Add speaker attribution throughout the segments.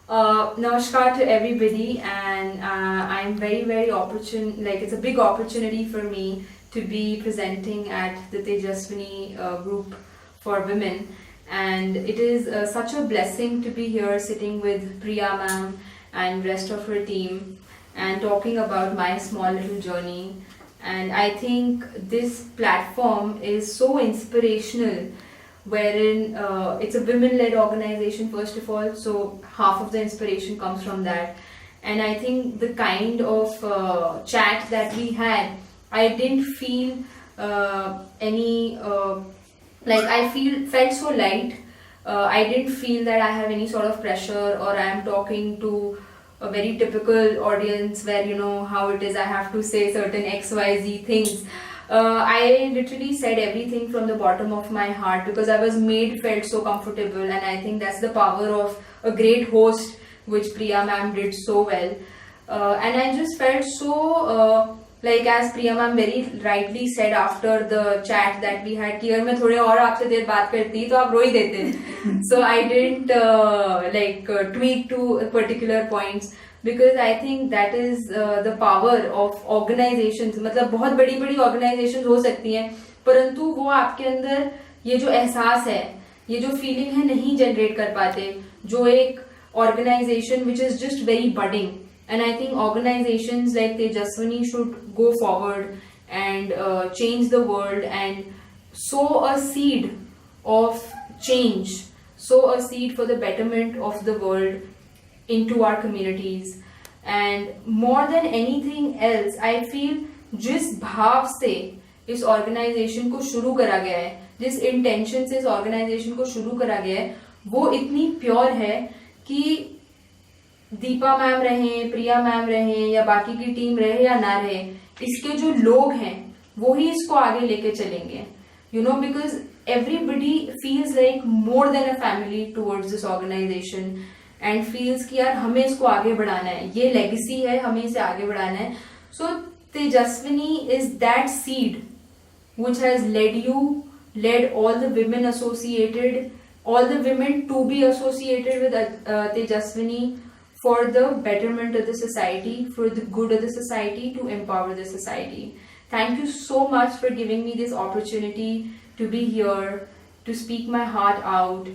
Speaker 1: Namaskar to everybody, and I'm very opportune. Like it's a big opportunity for me to be presenting at the Tejaswini group for women, and it is such a blessing to be here, sitting with Priya ma'am and rest of her team, and talking about my small little journey. And I think this platform is so inspirational wherein it's a women-led organization first of all, so half of the inspiration comes from that. And I think the kind of chat that we had, I didn't feel any like I felt so light. I didn't feel that I have any sort of pressure or I am talking to a very typical audience where you know how it is, I have to say certain XYZ things. I literally said everything from the bottom of my heart because I was felt so comfortable, and I think that's the power of a great host, which Priya ma'am did so well. And I just felt so like as Priya ma'am very rightly said after the chat that we had कि अगर मैं थोड़े और आपसे देर बात करती तो आप रो ही देते. So I didn't tweak to particular points because I think that is the power of organizations. मतलब बहुत बड़ी बड़ी organizations हो सकती हैं परंतु वो आपके अंदर ये जो एहसास है, ये जो फीलिंग है नहीं जनरेट कर पाते जो एक organization which is just very budding. And I think organizations like Tejaswini should go forward and change the world and sow a seed of change, sow a seed for the betterment of the world into our communities. And more than anything else, I feel जिस भाव से इस organisation को शुरू करा गया है, जिस इंटेंशन से इस ऑर्गेनाइजेशन को शुरू करा गया है, वो इतनी प्योर है कि दीपा मैम रहे, प्रिया मैम रहे या बाकी की टीम रहे या ना रहे, इसके जो लोग हैं वो ही इसको आगे लेके चलेंगे. You know, because everybody feels like more than a family towards this organization and feels कि यार हमें इसको आगे बढ़ाना है, ये लेगेसी है, हमें इसे आगे बढ़ाना है. So Tejaswini is that seed which has led all the women associated, all the women to be associated with Tejaswini for the betterment of the society, for the good of the society, to empower the society. Thank you so much for giving me this opportunity to be here, to speak my heart out,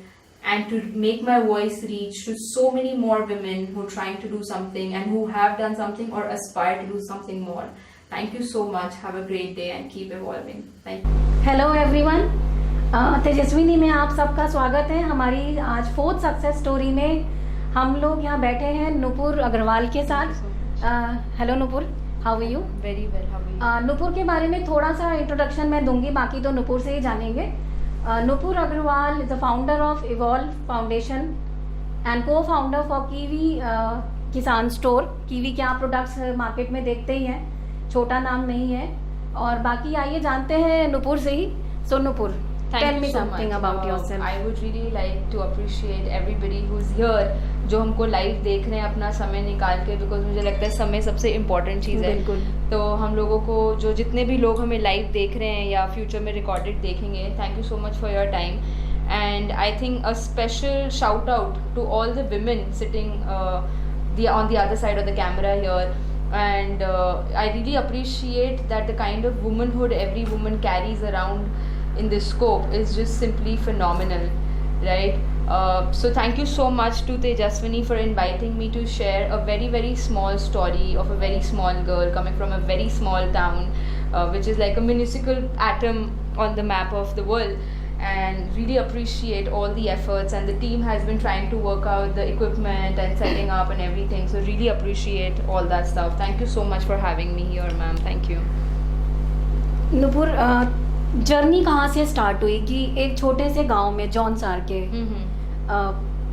Speaker 1: and to make my voice reach to so many more women who are trying to do something and who have done something or aspire to do something more. Thank you so much. Have a great day and keep evolving. Thank you.
Speaker 2: Hello everyone. Tejaswini में आप सबका स्वागत है. हमारी आज 4th success story में हम लोग यहाँ बैठे हैं नुपुर अग्रवाल के साथ. Hello Nupur, how are you?
Speaker 1: Very well. How are you?
Speaker 2: Nupur के बारे में थोड़ा सा इंट्रोडक्शन मैं दूंगी, बाकी तो नुपुर से ही जानेंगे. Nupur Agarwal is the founder of Evolve Foundation and co founder for Kiwi Kisan store. Kiwi के आप प्रोडक्ट्स मार्केट में देखते ही हैं, छोटा नाम नहीं है. और बाकी आइए जानते हैं नुपुर से ही. सो Nupur, tell me something about yourself.
Speaker 1: I would really like to appreciate everybody who's here, जो हमको लाइव देख रहे हैं अपना समय निकाल के, बिकॉज मुझे लगता है समय सबसे इम्पोर्टेंट चीज़ है.
Speaker 2: बिल्कुल.
Speaker 1: तो हम लोगों को जो जितने भी लोग हमें लाइव देख रहे हैं या फ्यूचर में रिकॉर्डेड देखेंगे, thank you so much for your time. And I think a special shout out to all the women sitting on the other side of the camera here. And I really appreciate that the kind of womanhood every woman carries around in this scope is just simply phenomenal, right? So thank you so much to Tejaswini for inviting me to share a very small story of a very small girl coming from a very small town, which is like a minuscule atom on the map of the world. And really appreciate all the efforts, and the team has been trying to work out the equipment and setting up and everything, so really appreciate all that stuff. Thank you so much for having me here, ma'am. Thank you.
Speaker 2: Nupur, journey कहाँ से start हुई कि एक छोटे से गांव में जौनसार के,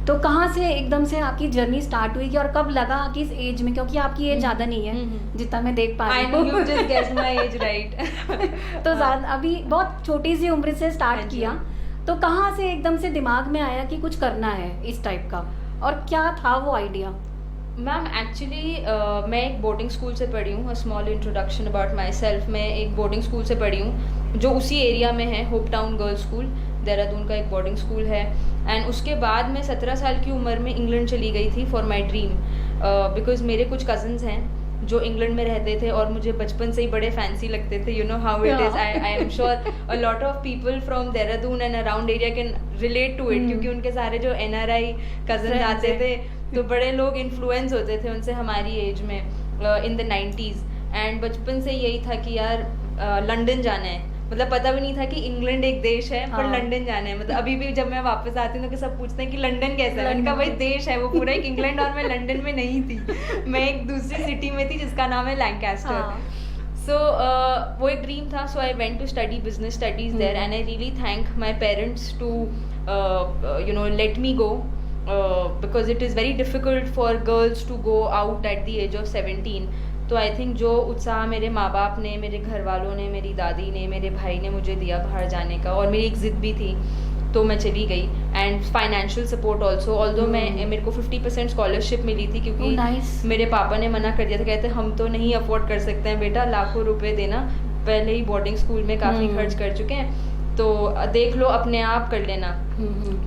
Speaker 2: तो कहाँ से एकदम से आपकी जर्नी स्टार्ट हुई कि और कब लगा कि इस एज में, क्योंकि आपकी एज ज़्यादा नहीं है जितना मैं देख पा रही हूँ.
Speaker 1: I know you just guessed my age right.
Speaker 2: तो ज़्यादा अभी बहुत छोटी सी उम्र से स्टार्ट किया, तो कहाँ से एकदम से दिमाग में आया कि कुछ करना है इस टाइप का, और क्या था वो आइडिया?
Speaker 1: मैम एक्चुअली मैं एक बोर्डिंग स्कूल से पढ़ी हूँ. Small introduction about my self. मैं एक बोर्डिंग स्कूल से पढ़ी हूँ जो उसी एरिया में है, hope town girls school.
Speaker 3: Dehradun का एक बोर्डिंग स्कूल है। एंड उसके बाद मैं 17 साल की उम्र में इंग्लैंड चली गई थी फॉर माई ड्रीम, बिकॉज मेरे कुछ कज़न्स हैं जो इंग्लैंड में रहते थे और मुझे बचपन से ही बड़े फैंसी लगते थे। You know how it is, I am sure a lot of people from Dehradun and around area can relate to it, क्योंकि उनके सारे जो NRI कज़न आते थे तो बड़े लोग इन्फ्लुएंस होते थे उनसे हमारी एज में इन द 90s। एंड बचपन से यही था कि यार लंदन जाना है, मतलब पता भी नहीं था कि इंग्लैंड एक देश है पर लंदन जाना है। मतलब अभी भी जब मैं वापस आती हूँ तो सब पूछते हैं कि लंदन कैसा है, मैंने कहा भाई देश है वो पूरा एक इंग्लैंड, और मैं लंदन में नहीं थी, मैं एक दूसरी सिटी में थी जिसका नाम है लैंकास्टर। So वो एक ड्रीम था, so I went to study business studies there, and I really thank my parents to let me go, because it is very difficult for girls to go out at the age of 17. तो I think जो उत्साह मेरे माँ बाप ने, मेरे घर वालों ने, मेरी दादी ने, मेरे भाई ने मुझे दिया बाहर जाने का, और मेरी एक ज़िद भी थी तो मैं चली गई। And financial support also, although मेरे को 50% स्कॉलरशिप मिली थी, क्योंकि मेरे पापा ने मना कर दिया था, कहते हम तो नहीं अफोर्ड कर सकते हैं बेटा, लाखों रुपए देना, पहले ही बोर्डिंग स्कूल में काफ़ी खर्च कर चुके हैं, तो देख लो अपने आप कर लेना।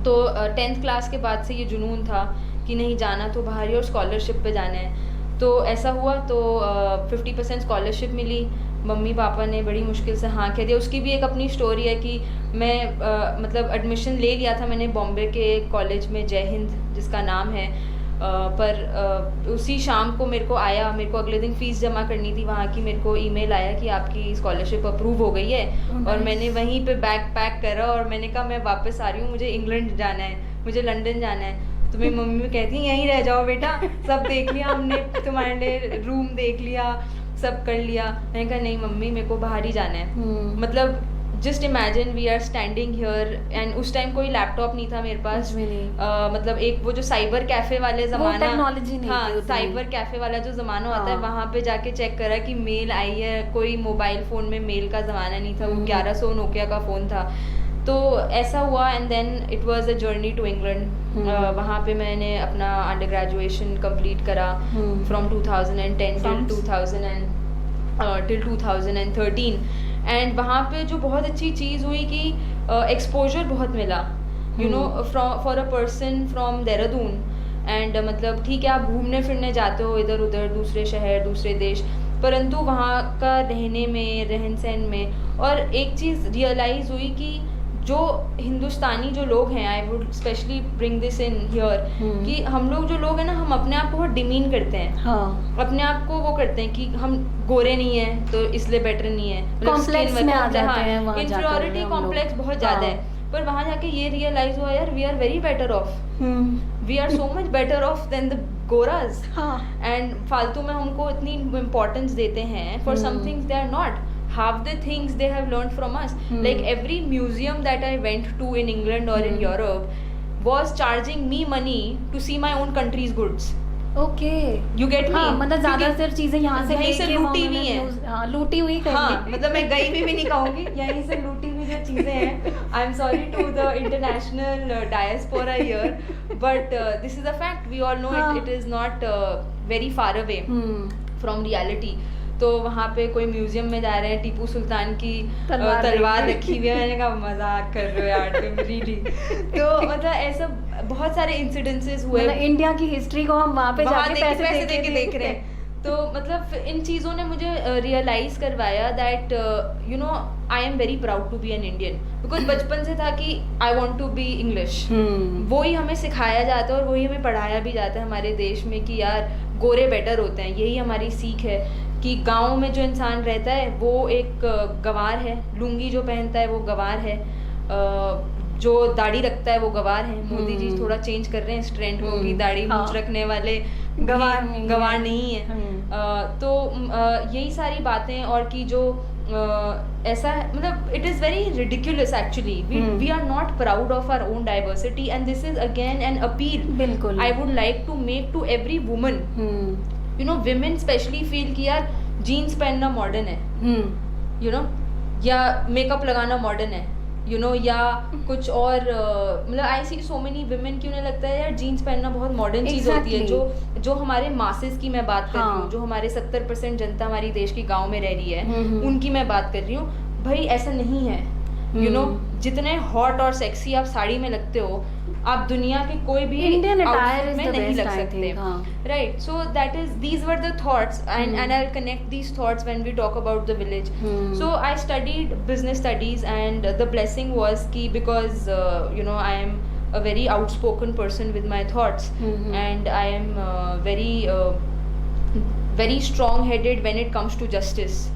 Speaker 3: तो 10th क्लास के बाद से ये जुनून था कि नहीं जाना तो बाहर ही और स्कॉलरशिप पे जाना है। तो ऐसा हुआ, तो 50% स्कॉलरशिप मिली, मम्मी पापा ने बड़ी मुश्किल से हाँ कह दिया। उसकी भी एक अपनी स्टोरी है कि मैं मतलब एडमिशन ले लिया था मैंने बॉम्बे के कॉलेज में, जय हिंद जिसका नाम है, पर उसी शाम को मेरे को अगले दिन फ़ीस जमा करनी थी वहाँ की, मेरे को ईमेल आया कि आपकी स्कॉलरशिप अप्रूव हो गई है। और मैंने वहीं पे बैग पैक करा और मैंने कहा मैं वापस आ रही हूँ, मुझे इंग्लैंड जाना है, मुझे लंदन जाना है। तो मेरी मम्मी कहती है यहीं रह जाओ बेटा, सब देख लिया हमने, तुम्हारे लिए रूम देख लिया, सब कर लिया। मैंने कहा नहीं मम्मी, मेरे को बाहर ही जाना है। मतलब just imagine we are standing here, and उस टाइम कोई लैपटॉप नहीं था मेरे पास, मतलब एक वो जो साइबर कैफे वाले जमाना,
Speaker 2: टेक्नोलॉजी नहीं थी,
Speaker 3: साइबर कैफे वाला जो जमाना होता है, वहाँ पे जाके चेक करा कि मेल आई है, कोई मोबाइल फोन में मेल का जमाना नहीं था, वो 1100 नोकिया का फोन था। तो ऐसा हुआ, and then it was a journey to England. वहाँ पे मैंने अपना अंडर ग्रेजुएशन कंप्लीट करा फ्रॉम 2010 टिल 2013। एंड वहाँ पे जो बहुत अच्छी चीज़ हुई कि एक्सपोजर बहुत मिला, you know, for a person from Dehradun. And मतलब ठीक है आप घूमने फिरने जाते हो इधर उधर, दूसरे शहर दूसरे देश, परंतु वहाँ का रहने में, रहन सहन में, और एक चीज़ रियलाइज़ हुई कि जो हिंदुस्तानी जो लोग हैं, I would specially bring this in here, कि हम लोग जो लोग हैं ना, हम अपने आप को बहुत डिमीन करते हैं, अपने आप को वो करते हैं कि हम गोरे नहीं हैं तो इसलिए बेटर नहीं है,
Speaker 2: कॉम्प्लेक्स में आ जाते हैं,
Speaker 3: इंफीरियरिटी कॉम्प्लेक्स बहुत ज़्यादा है। पर वहाँ जाके ये रियलाइज हुआ यार we are very better off, we are so much better off than the गोराज। एंड फालतू में हमको इतनी इम्पोर्टेंस देते हैं for some things they are not, half the things they have learned from us. Like every museum that I went to in England or in Europe was charging me money to see my own country's goods.
Speaker 2: Okay.
Speaker 3: You get me?
Speaker 2: मतलब ज़्यादातर चीज़ें यहाँ से
Speaker 3: लूटी हुई हैं,
Speaker 2: लूटी हुई कहीं,
Speaker 3: मतलब मैं गई भी नहीं कहूँगी, यहीं से लूटी हुई जो चीज़ें हैं। I am sorry to the international diaspora here, but this is a fact, we all know it is not very far away from reality. तो वहाँ पे कोई म्यूजियम में जा रहे हैं, टीपू सुल्तान की तलवार रखी हुई है, मैंने कहा मजाक कर रहे हो यार तुम रियली। तो मतलब ऐसा बहुत सारे इंसिडेंसेस हुए,
Speaker 2: इंडिया की हिस्ट्री को हम वहाँ पे जाके पैसे दे के
Speaker 3: देख रहे हैं। तो मतलब इन चीज़ों ने मुझे रियलाइज़ करवाया that you know I am very proud to be an Indian, because बचपन से था कि I want to be English, वही हमें सिखाया जाता है और वही हमें पढ़ाया भी जाता है हमारे देश में कि यार गोरे बेटर होते हैं। यही हमारी सीख है कि गांव में जो इंसान रहता है वो एक गंवार है, लुंगी जो पहनता है वो गंवार है, जो दाढ़ी रखता है वो गंवार है। मोदी जी थोड़ा चेंज कर रहे हैं इस ट्रेंड को कि दाढ़ी मूंछ रखने वाले गंवार नहीं है। तो यही सारी बातें, और कि जो ऐसा मतलब it is very ridiculous actually, we are not proud of our own diversity, and this is again an appeal
Speaker 2: बिल्कुल
Speaker 3: I would like to make to every woman. You know women specially feel कि यार jeans पहनना modern है, you know, या makeup लगाना modern है, you know, या कुछ और मतलब आई सी सो मेनी विमेन की उन्हें लगता है यार जीन्स पहनना बहुत मॉडर्न चीज़ होती है। जो हमारे मासेस की मैं बात कर रही हूँ, जो हमारे 70% जनता हमारी देश की गाँव में रह रही है, उनकी मैं बात कर रही हूँ। भाई ऐसा नहीं है, यू नो जितने हॉट और सेक्सी आप साड़ी में लगते हो, आप दुनिया के कोई भी
Speaker 2: Indian attire
Speaker 3: outfit
Speaker 2: is
Speaker 3: में
Speaker 2: the
Speaker 3: नहीं
Speaker 2: best,
Speaker 3: लग
Speaker 2: I
Speaker 3: सकते,
Speaker 2: think, हाँ.
Speaker 3: right? So that is, these were the thoughts, and I'll connect these thoughts when we talk about the village. So I studied business studies, and the blessing was ki because you know, I am a very outspoken person with my thoughts, and I am very strong headed when it comes to justice.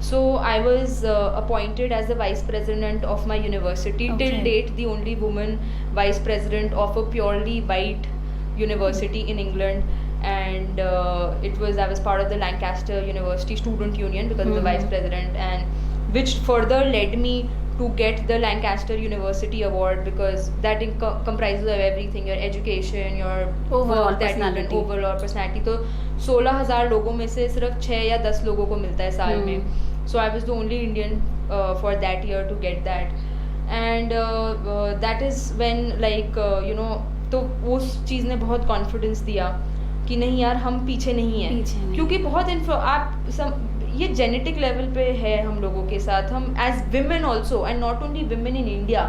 Speaker 3: So I was appointed as the vice president of my university.
Speaker 2: Okay.
Speaker 3: Till date, the only woman vice president of a purely white university in England. And I was part of the Lancaster University Student Union because of the vice president, and which further led me to get the Lancaster University Award, because that comprises of everything, your education, your
Speaker 2: Overall
Speaker 3: work that you've done,
Speaker 2: personality.
Speaker 3: overall personality. तो 16,000 लोगों में से सिर्फ 6 या 10 लोगों को मिलता है साल में. So I was the only Indian for that year to get that, and that is when you know, तो उस चीज़ ने बहुत confidence दिया कि नहीं यार, हम पीछे नहीं हैं, क्योंकि बहुत ये जेनेटिक लेवल पे है हम लोगों के साथ. हम as women also, and not only women in India,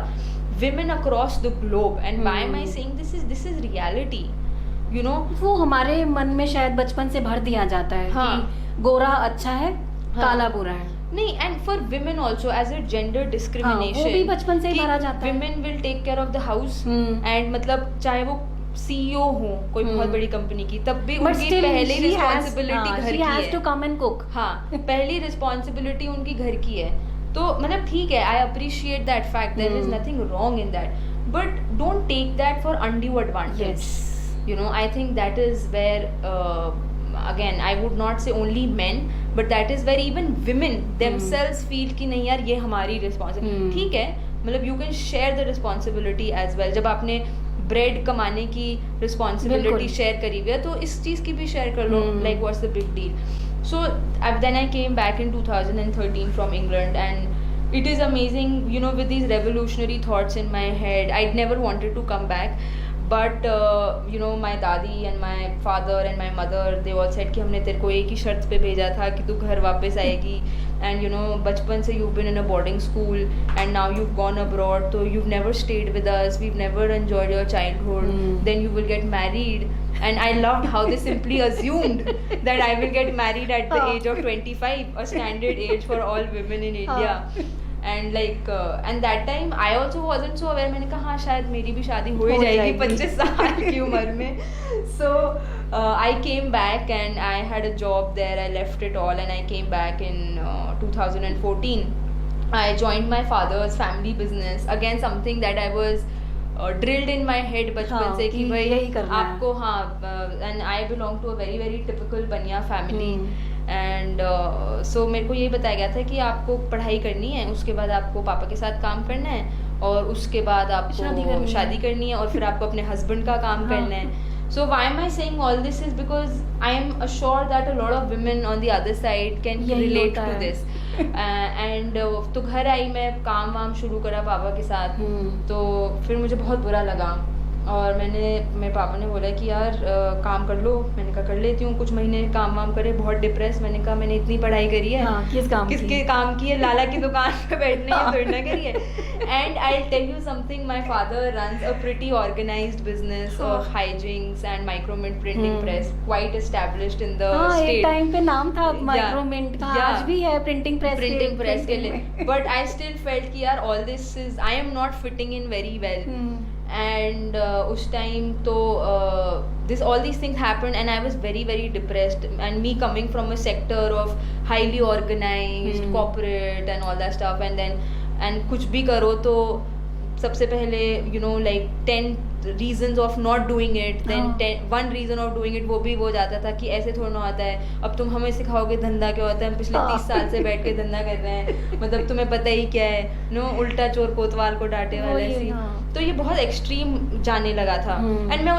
Speaker 3: women across the globe. And why am I saying this is reality, you know.
Speaker 2: वो हमारे मन में शायद बचपन से भर दिया जाता है कि गोरा अच्छा है, काला बुरा है.
Speaker 3: नहीं, and for women also as a gender discrimination,
Speaker 2: वो भी बचपन से ही भरा जाता है.
Speaker 3: Women will take care of the house, and मतलब चाहे वो CEO हो कोई बहुत बड़ी कंपनी की, तब भी उनकी पहली रिस्पॉन्सिबिलिटी घर की है.
Speaker 2: To come and cook.
Speaker 3: हाँ, पहली रिस्पॉन्सिबिलिटी उनकी घर की है. तो मतलब ठीक है, I appreciate that fact, there is nothing wrong in that, but don't take that for undue advantage. You know, I think that is where again, I would not say only men, but that is where even women themselves feel कि नहीं यार, ये हमारी responsibility. ठीक है, मतलब you can share the responsibility as well. जब आपने ब्रेड कमाने की रिस्पॉन्सिबिलिटी शेयर करी हुई है, तो इस चीज़ की भी शेयर कर लो. Like what's the big deal. So then I came back in 2013 from England, and it is amazing, you know, with these revolutionary thoughts in my head. I'd never wanted to come back, but you know, my dadi and my father and my mother, they all said कि हमने तेरे को एक ही शर्त पे भेजा था कि तू घर वापस आएगी. And you know, बचपन से you've been in a boarding school, and now you've gone abroad, so you've never stayed with us, we've never enjoyed your childhood. Then you will get married, and I loved how they simply assumed that I will get married at the age of 25, a standard age for all women in India. And and that time I also wasn't so aware. मैंने कहा हाँ, शायद मेरी भी शादी हो ही जाएगी 25 साल की उम्र में. So I came back and I had a job there. I left it all and I came back in 2014. I joined my father's family business. Again, something that I was drilled in my head बचपन से कि भाई आपको, हाँ, and I belong to a very very typical बनिया family. And so मेरे को ये बताया गया था कि आपको पढ़ाई करनी है, उसके बाद आपको पापा के साथ काम करना है, और उसके बाद आपको शादी करनी है, और फिर आपको अपने हस्बैंड का काम करना है. So why am I saying all this is because I am assured that a lot of women on the other side can relate to this. And तो घर आई, मैं काम वाम शुरू करा पापा के साथ. तो फिर मुझे बहुत बुरा लगा, और मेरे पापा ने बोला कि यार काम कर लो. मैंने कहा कर लेती हूँ. कुछ महीने काम वाम करे, बहुत डिप्रेस. मैंने कहा मैंने इतनी पढ़ाई करी है, किसके काम की है, लाला की दुकान पे बैठने की थोड़ी ना करी है. And I tell you something, my father runs a pretty organized business of हाइजिंग्स and micromint printing press, quite established in the state.
Speaker 2: एक टाइम पे नाम था माइक्रोमिंट का, आज भी है प्रिंटिंग प्रेस
Speaker 3: के लिए. बट आई स्टिल फेल्ट कि यार all this is, I am not fitting in very well. And उस time तो all these things happened, and I was very very depressed. And me coming from a sector of highly organized corporate and all that stuff, and कुछ भी करो तो सबसे पहले you know, like 10 reasons of not doing it, then 1 reason of doing it, वो भी हो जाता था कि ऐसे थोड़ा ना होता है. अब तुम हमें सिखाओगे धंधा क्या होता है, हम पिछले 30 साल से बैठ के धंधा कर रहे हैं, मतलब तुम्हें पता ही क्या है, नो, उल्टा चोर कोतवाल को डांटे वाला ऐसी. तो ये बहुत एक्सट्रीम जाने लगा था. एंड मैं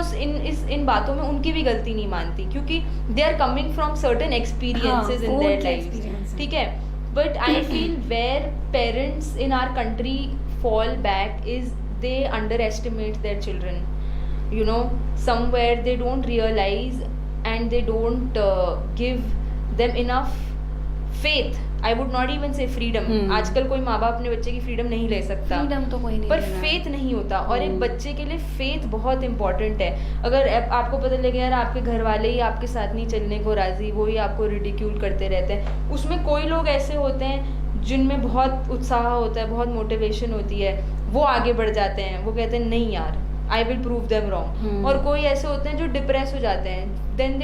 Speaker 3: इन बातों में उनकी भी गलती नहीं मानती, क्योंकि they are coming from certain experiences in their life. ठीक है, but I feel where parents in our country fall back is they underestimate their children. You know, somewhere they don't realize, and they don't give them enough faith. I would not even से freedom, आजकल कोई माँ बाप अपने बच्चे की freedom नहीं ले सकता,
Speaker 2: फ्रीडम तो कोई नहीं
Speaker 3: पर
Speaker 2: ले रहा है।
Speaker 3: फेथ नहीं होता। और एक बच्चे के लिए फेथ बहुत इंपॉर्टेंट है। अगर आपको पता लगे यार आपके घर वाले ही आपके साथ नहीं चलने को राजी, वो ही आपको रिडिक्यूल करते रहते हैं, उसमें कोई लोग ऐसे होते हैं जिनमें बहुत उत्साह होता है, बहुत मोटिवेशन होती है, वो आगे बढ़ जाते हैं, वो कहते हैं नहीं यार I will prove them wrong. और कोई ऐसे होते हैं जो डिप्रेस हो जाते हैं, then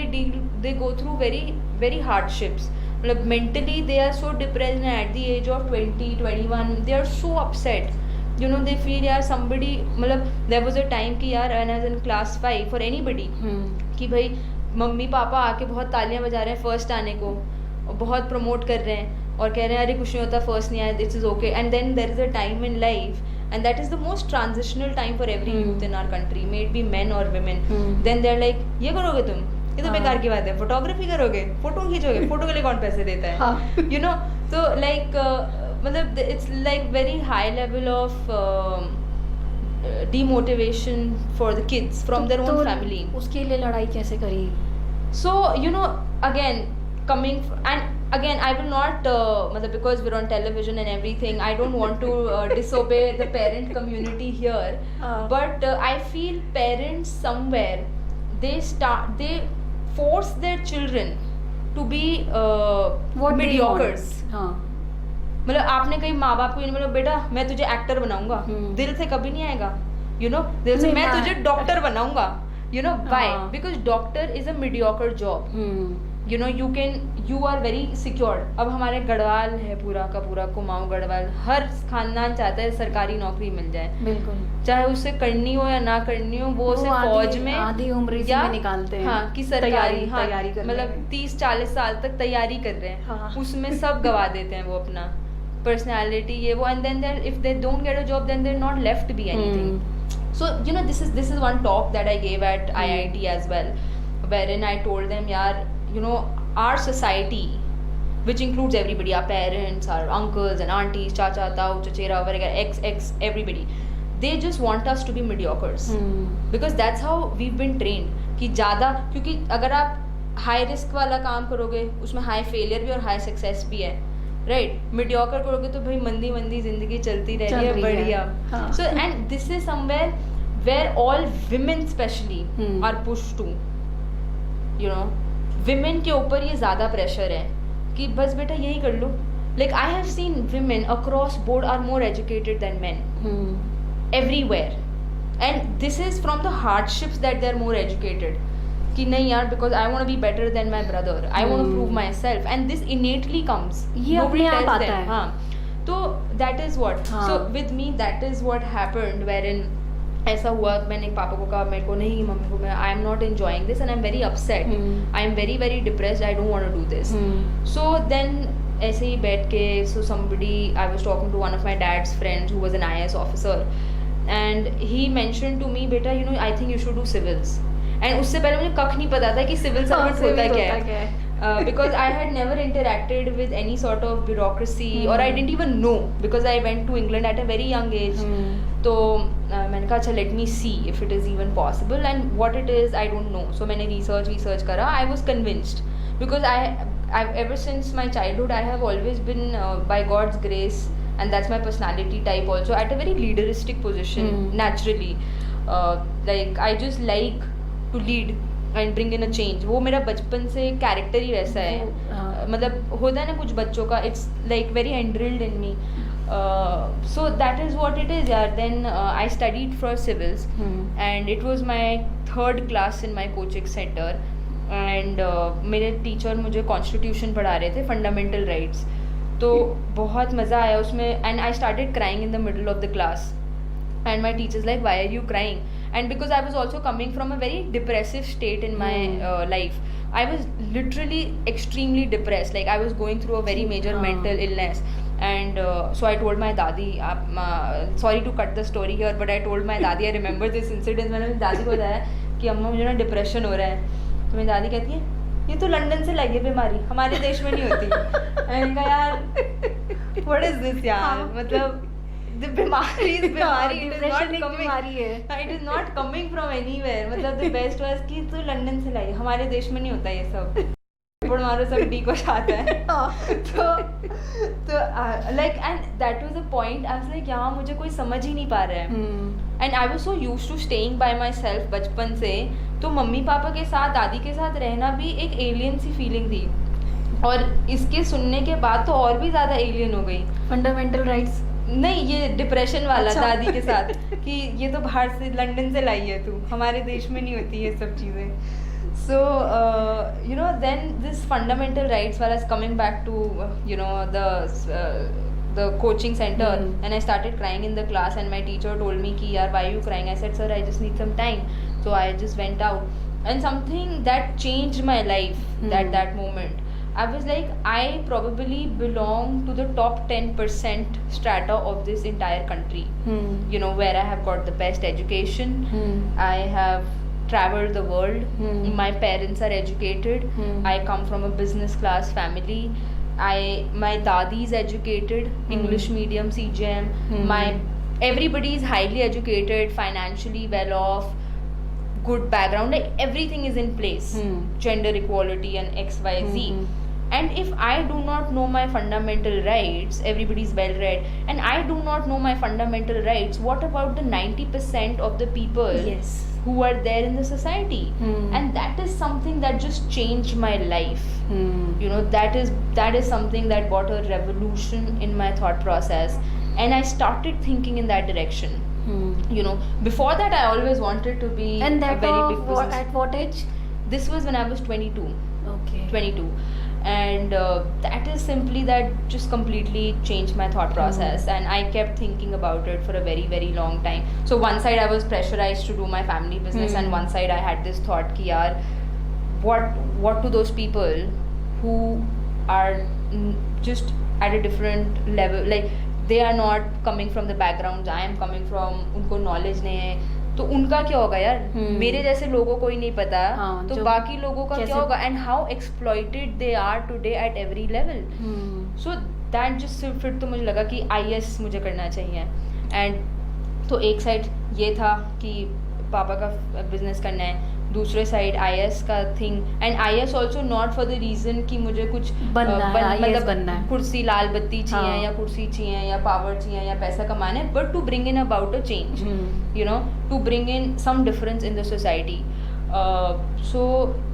Speaker 3: they go through very very hardships, मतलब mentally they are so depressed at the age of 20-21 they are so upset, you know they feel यार somebody, मतलब there was a time कि यार when I was in class 5 for anybody कि भाई mummy papa आके बहुत तालियां बजा रहे हैं फर्स्ट आने को, और बहुत प्रमोट कर रहे हैं और कह रहे हैं अरे कुछ नहीं होता फर्स्ट नहीं आया, this is okay, and then there is a time in life and that is the most transitional time for every youth in our country, may it be men or women, then they're like ये करोगे तुम, ये तो बेकार की बात है, photography करोगे, फोटो खींचोगे, फोटो के लिए कौन पैसे देता है, you know, so like मतलब it's like very high level of demotivation for the kids from their own family.
Speaker 2: उसके लिए लड़ाई कैसे करी?
Speaker 3: So you know, again coming and again I will not मतलब because we're on television and everything, I don't want to disobey the parent community here, but I feel parents somewhere they force their children to be mediocres. मतलब आपने कहीं माँ बाप को मतलब बेटा मैं तुझे एक्टर बनाऊंगा, दिल से कभी नहीं आएगा, you know, दिल से मैं तुझे डॉक्टर बनाऊंगा, you know why? Because doctor is a mediocre job. You know you are very secured. अब हमारे गढ़वाल है पूरा का पूरा कुमाऊं गढ़वाल, हर खानदान चाहता है सरकारी नौकरी मिल जाए, बिल्कुल, चाहे उससे करनी हो या ना करनी हो, वो उसे फौज में
Speaker 2: आधी उम्र से निकालते हैं,
Speaker 3: हाँ, कि सरकारी तैयारी मतलब 30-40 साल तक तैयारी कर रहे हैं, उसमें सब गवा देते हैं वो अपना पर्सनैलिटी ये वो, and then if they don't get a job then they're not left to be anything. So you know this is one talk that I gave at IIT as well, wherein I told them yaar, you know, our society which includes everybody, our parents, our uncles and aunties, chacha tau chachera whatever ex everybody, they just want us to be mediocres, because that's how we've been trained कि ज़्यादा, क्योंकि अगर आप high risk वाला काम करोगे उसमें high failure भी और हाई सक्सेस भी है, राइट, मीडियोकर करोगे तो भाई मंदी मंदी जिंदगी चलती रही है बढ़िया. So and this is somewhere where all women especially are push to, you know, women के ऊपर ये ज़्यादा प्रेशर है कि बस बेटा यही कर लो. Like I have seen women across board are more educated than men everywhere, and this is from the hardships that they are more educated कि नहीं यार, because I want to be better than my brother, I want to prove my self, and this innately comes,
Speaker 2: ये अपने आप आता है.
Speaker 3: हाँ, तो that is what, so with me that is what happened, wherein ऐसा हुआ, मैंने पापा को कहा मेरे को नहीं, मम्मी को, मैं I am not enjoying this and I am very upset, I am very very depressed, I don't want to do this. So then ऐसे ही बैठ के, so somebody, I was talking to one of my dad's friends who was an IAS officer, and he mentioned to me, बेटा you know I think you should do civils. And उससे पहले मुझे कख नहीं पता था कि सिविल सर्वेंट होता क्या है, because I had never interacted with any sort of bureaucracy, or I didn't even know, because I went to England at a very young age. तो मैंने कहा अच्छा let me see if it is even possible and what it is I don't know. So मैंने research करा. I was convinced because I've ever since my childhood I have always been by God's grace, and that's my personality type also, at a very leaderistic position naturally. Like I just like to lead and bring in a change. वो मेरा बचपन से character ही वैसा है, मतलब होता है ना कुछ बच्चों का, it's like very drilled in me. So that is what it is यार. Then I studied for civils and it was my 3rd class in my coaching center, and मेरे टीचर मुझे कॉन्स्टिट्यूशन पढ़ा रहे थे, फंडामेंटल राइट्स, तो बहुत मज़ा आया उसमें, and I started crying in the middle of the class, and my teachers like, why are you crying? And because I was also coming from a very depressive state in my life, I was literally extremely depressed, like I was going through a very major mental illness, and so I told my dadi, sorry to cut the story here, but I told my dadi, I remember this incident, मैंने मेरी दादी को बताया कि अम्मा मुझे ना depression हो रहा है, तो मेरी दादी कहती है ये तो लंदन से लगी बीमारी, हमारे देश में नहीं होती. मैंने कहा यार what is this यार, मतलब बीमारी इज बीमारी, it is not coming from anywhere. मतलब द बेस्ट वाज कि तू लंदन से लाई, हमारे देश में नहीं होता ये सब. थप्पड़ मारो सब डिकोश आता है। तो like and that was the point, I was like यहाँ मुझे कोई समझ ही नहीं पा रहा है। And I was so used to staying by myself बचपन से, तो मम्मी पापा के साथ दादी के साथ रहना भी एक एलियन सी फीलिंग थी, और इसके सुनने के बाद तो और भी ज़्यादा एलियन हो गई।
Speaker 2: फंडामेंटल राइट्स
Speaker 3: नहीं, ये डिप्रेशन वाला
Speaker 2: अच्छा।
Speaker 3: दादी के साथ कि ये तो बाहर से लंदन से लाई है तू, हमारे देश में नहीं होती ये सब चीज़ें। So you know then this fundamental rights वाला is coming back to you know the coaching center, and I started crying in the class, and my teacher told me ki yaar why are you crying? I said sir, I just need some time. So I just went out, and something that changed my life at that moment, I was like, I probably belong to the top 10% strata of this entire country. You know, where I have got the best education, I have traveled the world, my parents are educated, I come from a business class family, my dadi is educated, English medium, CGM, everybody is highly educated, financially well off, good background, like everything is in place, gender equality and XYZ. And if I do not know my fundamental rights, everybody is well read, and I do not know my fundamental rights, what about the 90% of the people
Speaker 2: Yes.
Speaker 3: who are there in the society? And that is something that just changed my life. You know, that is something that brought a revolution in my thought process, and I started thinking in that direction. You know, before that I always wanted to be
Speaker 2: And
Speaker 3: a
Speaker 2: that
Speaker 3: very big
Speaker 2: at
Speaker 3: business.
Speaker 2: what age?
Speaker 3: This was when I was 22.
Speaker 2: Okay.
Speaker 3: 22, and that is simply that just completely changed my thought process, and I kept thinking about it for a very very long time. So one side I was pressurized to do my family business, and one side I had this thought ki yaar, what to those people who are just at a different level, like they are not coming from the backgrounds I am coming from, उनको knowledge नहीं है, तो उनका क्या होगा यार? मेरे जैसे लोगों को ही नहीं पता, तो बाकी लोगों का क्या होगा? And how exploited they are today at every level. So that just फिर तो मुझे लगा कि IAS मुझे करना चाहिए. एंड तो एक साइड ये था कि पापा का बिजनेस करना है, दूसरे साइड IAS का thing, and IAS also not for the reason कि मुझे कुछ
Speaker 2: बनना है,
Speaker 3: कुर्सी लाल बत्ती चाहिए या कुर्सी चाहिए या पावर चाहिए या पैसा कमाना है, but to bring in about a change, you know, to bring in some difference in the society. So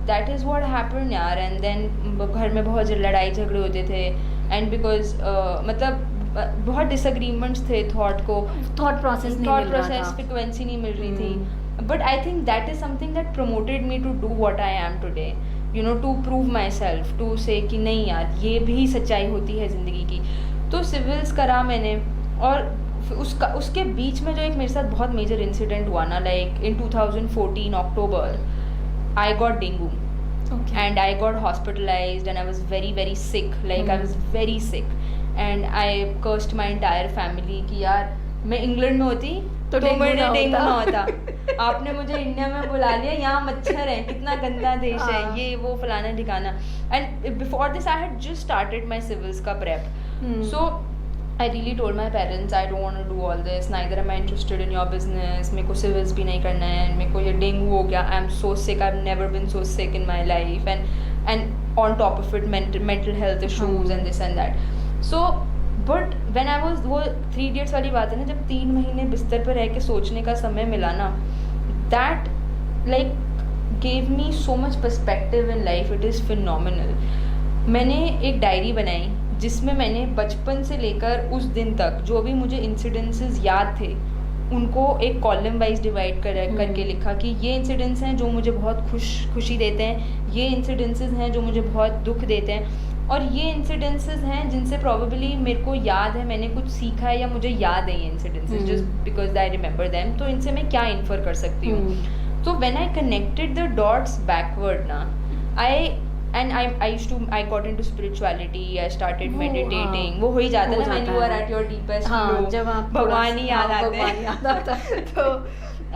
Speaker 3: that is what happened यार. एंड देन घर में बहुत लड़ाई झगड़े होते थे, एंड बिकॉज मतलब बहुत डिसएग्रीमेंट्स थे, थॉट प्रोसेस फ्रिक्वेंसी नहीं मिल रही थी. But I think that is something that promoted me to do what I am today. You know, to prove myself, to say कि नहीं यार ये भी सच्चाई होती है ज़िंदगी की. तो सिविल्स करा मैंने, और उसके बीच में जो एक मेरे साथ बहुत मेजर इंसिडेंट हुआ ना, like in 2014 October I got dengue. Okay. And I got hospitalized and I was very very sick, like I was very sick, and I cursed my entire family कि यार मैं इंग्लैंड में होती तो मेरे dengue ना होता. आपने मुझे इंडिया में बुला लिया, यहाँ मच्छर है, कितना गंदा देश है, ये वो फलाना ठिकाना. And before this I had just started my civils का prep. So I really told my parents I don't want to do all this, neither am I interested in your business, मेरे को सिविल्स भी नहीं करना है, मेरे को ये डेंगू हो गया, I am so sick, I've never been so sick in my life, and on top of it mental health issues and this and that. So but when I was, वो 3 Idiots वाली बात है ना, जब 3 महीने बिस्तर पर रह के सोचने का समय मिला ना, that like gave me so much perspective in life. It is phenomenal. मैंने एक डायरी बनाई जिसमें मैंने बचपन से लेकर उस दिन तक जो भी मुझे इंसिडेंसेस याद थे उनको एक कॉलम वाइज डिवाइड करके लिखा कि ये इंसिडेंट्स हैं जो मुझे बहुत खुशी देते हैं, ये इंसिडेंसेस हैं जो मुझे बहुत दुख देते हैं, और ये इंसिडेंसेस हैं जिनसे प्रॉबेबली मेरे को याद है, मैंने कुछ सीखा है या मुझे याद है ये incidences just because I remember them. तो इनसे मैं क्या इन्फर कर सकती हूँ. तो when I connected the dots backward ना, I got into spirituality, I started meditating. वो हो ही जाता है ना when you are at your deepest low,
Speaker 2: जब आप
Speaker 3: भगवान ही याद आते हैं. तो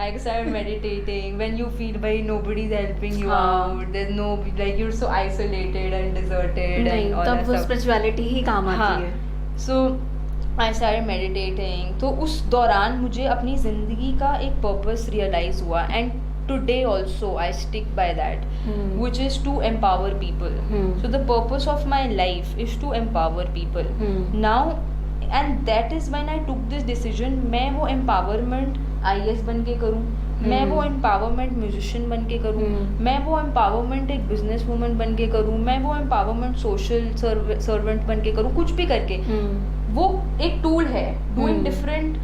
Speaker 3: I started meditating when you feel भाई nobody is helping you out, there's no, like you're so isolated and deserted and all that stuff.
Speaker 2: तब spirituality ही काम आती है.
Speaker 3: So I started meditating. तो उस दौरान मुझे अपनी ज़िंदगी का एक पर्पस रियलाइज़ हुआ, and today also I stick by that, which is to empower people.
Speaker 2: Hmm.
Speaker 3: So the purpose of my life is to empower people. Now, and that is when I took this decision, मैं वो empowerment IAS बन के करूँ, मैं वो empowerment musician बन के करूँ, मैं वो empowerment एक business woman बन के करूँ, मैं वो empowerment social servant बन के करूँ, कुछ भी करके, वो एक tool है. Doing different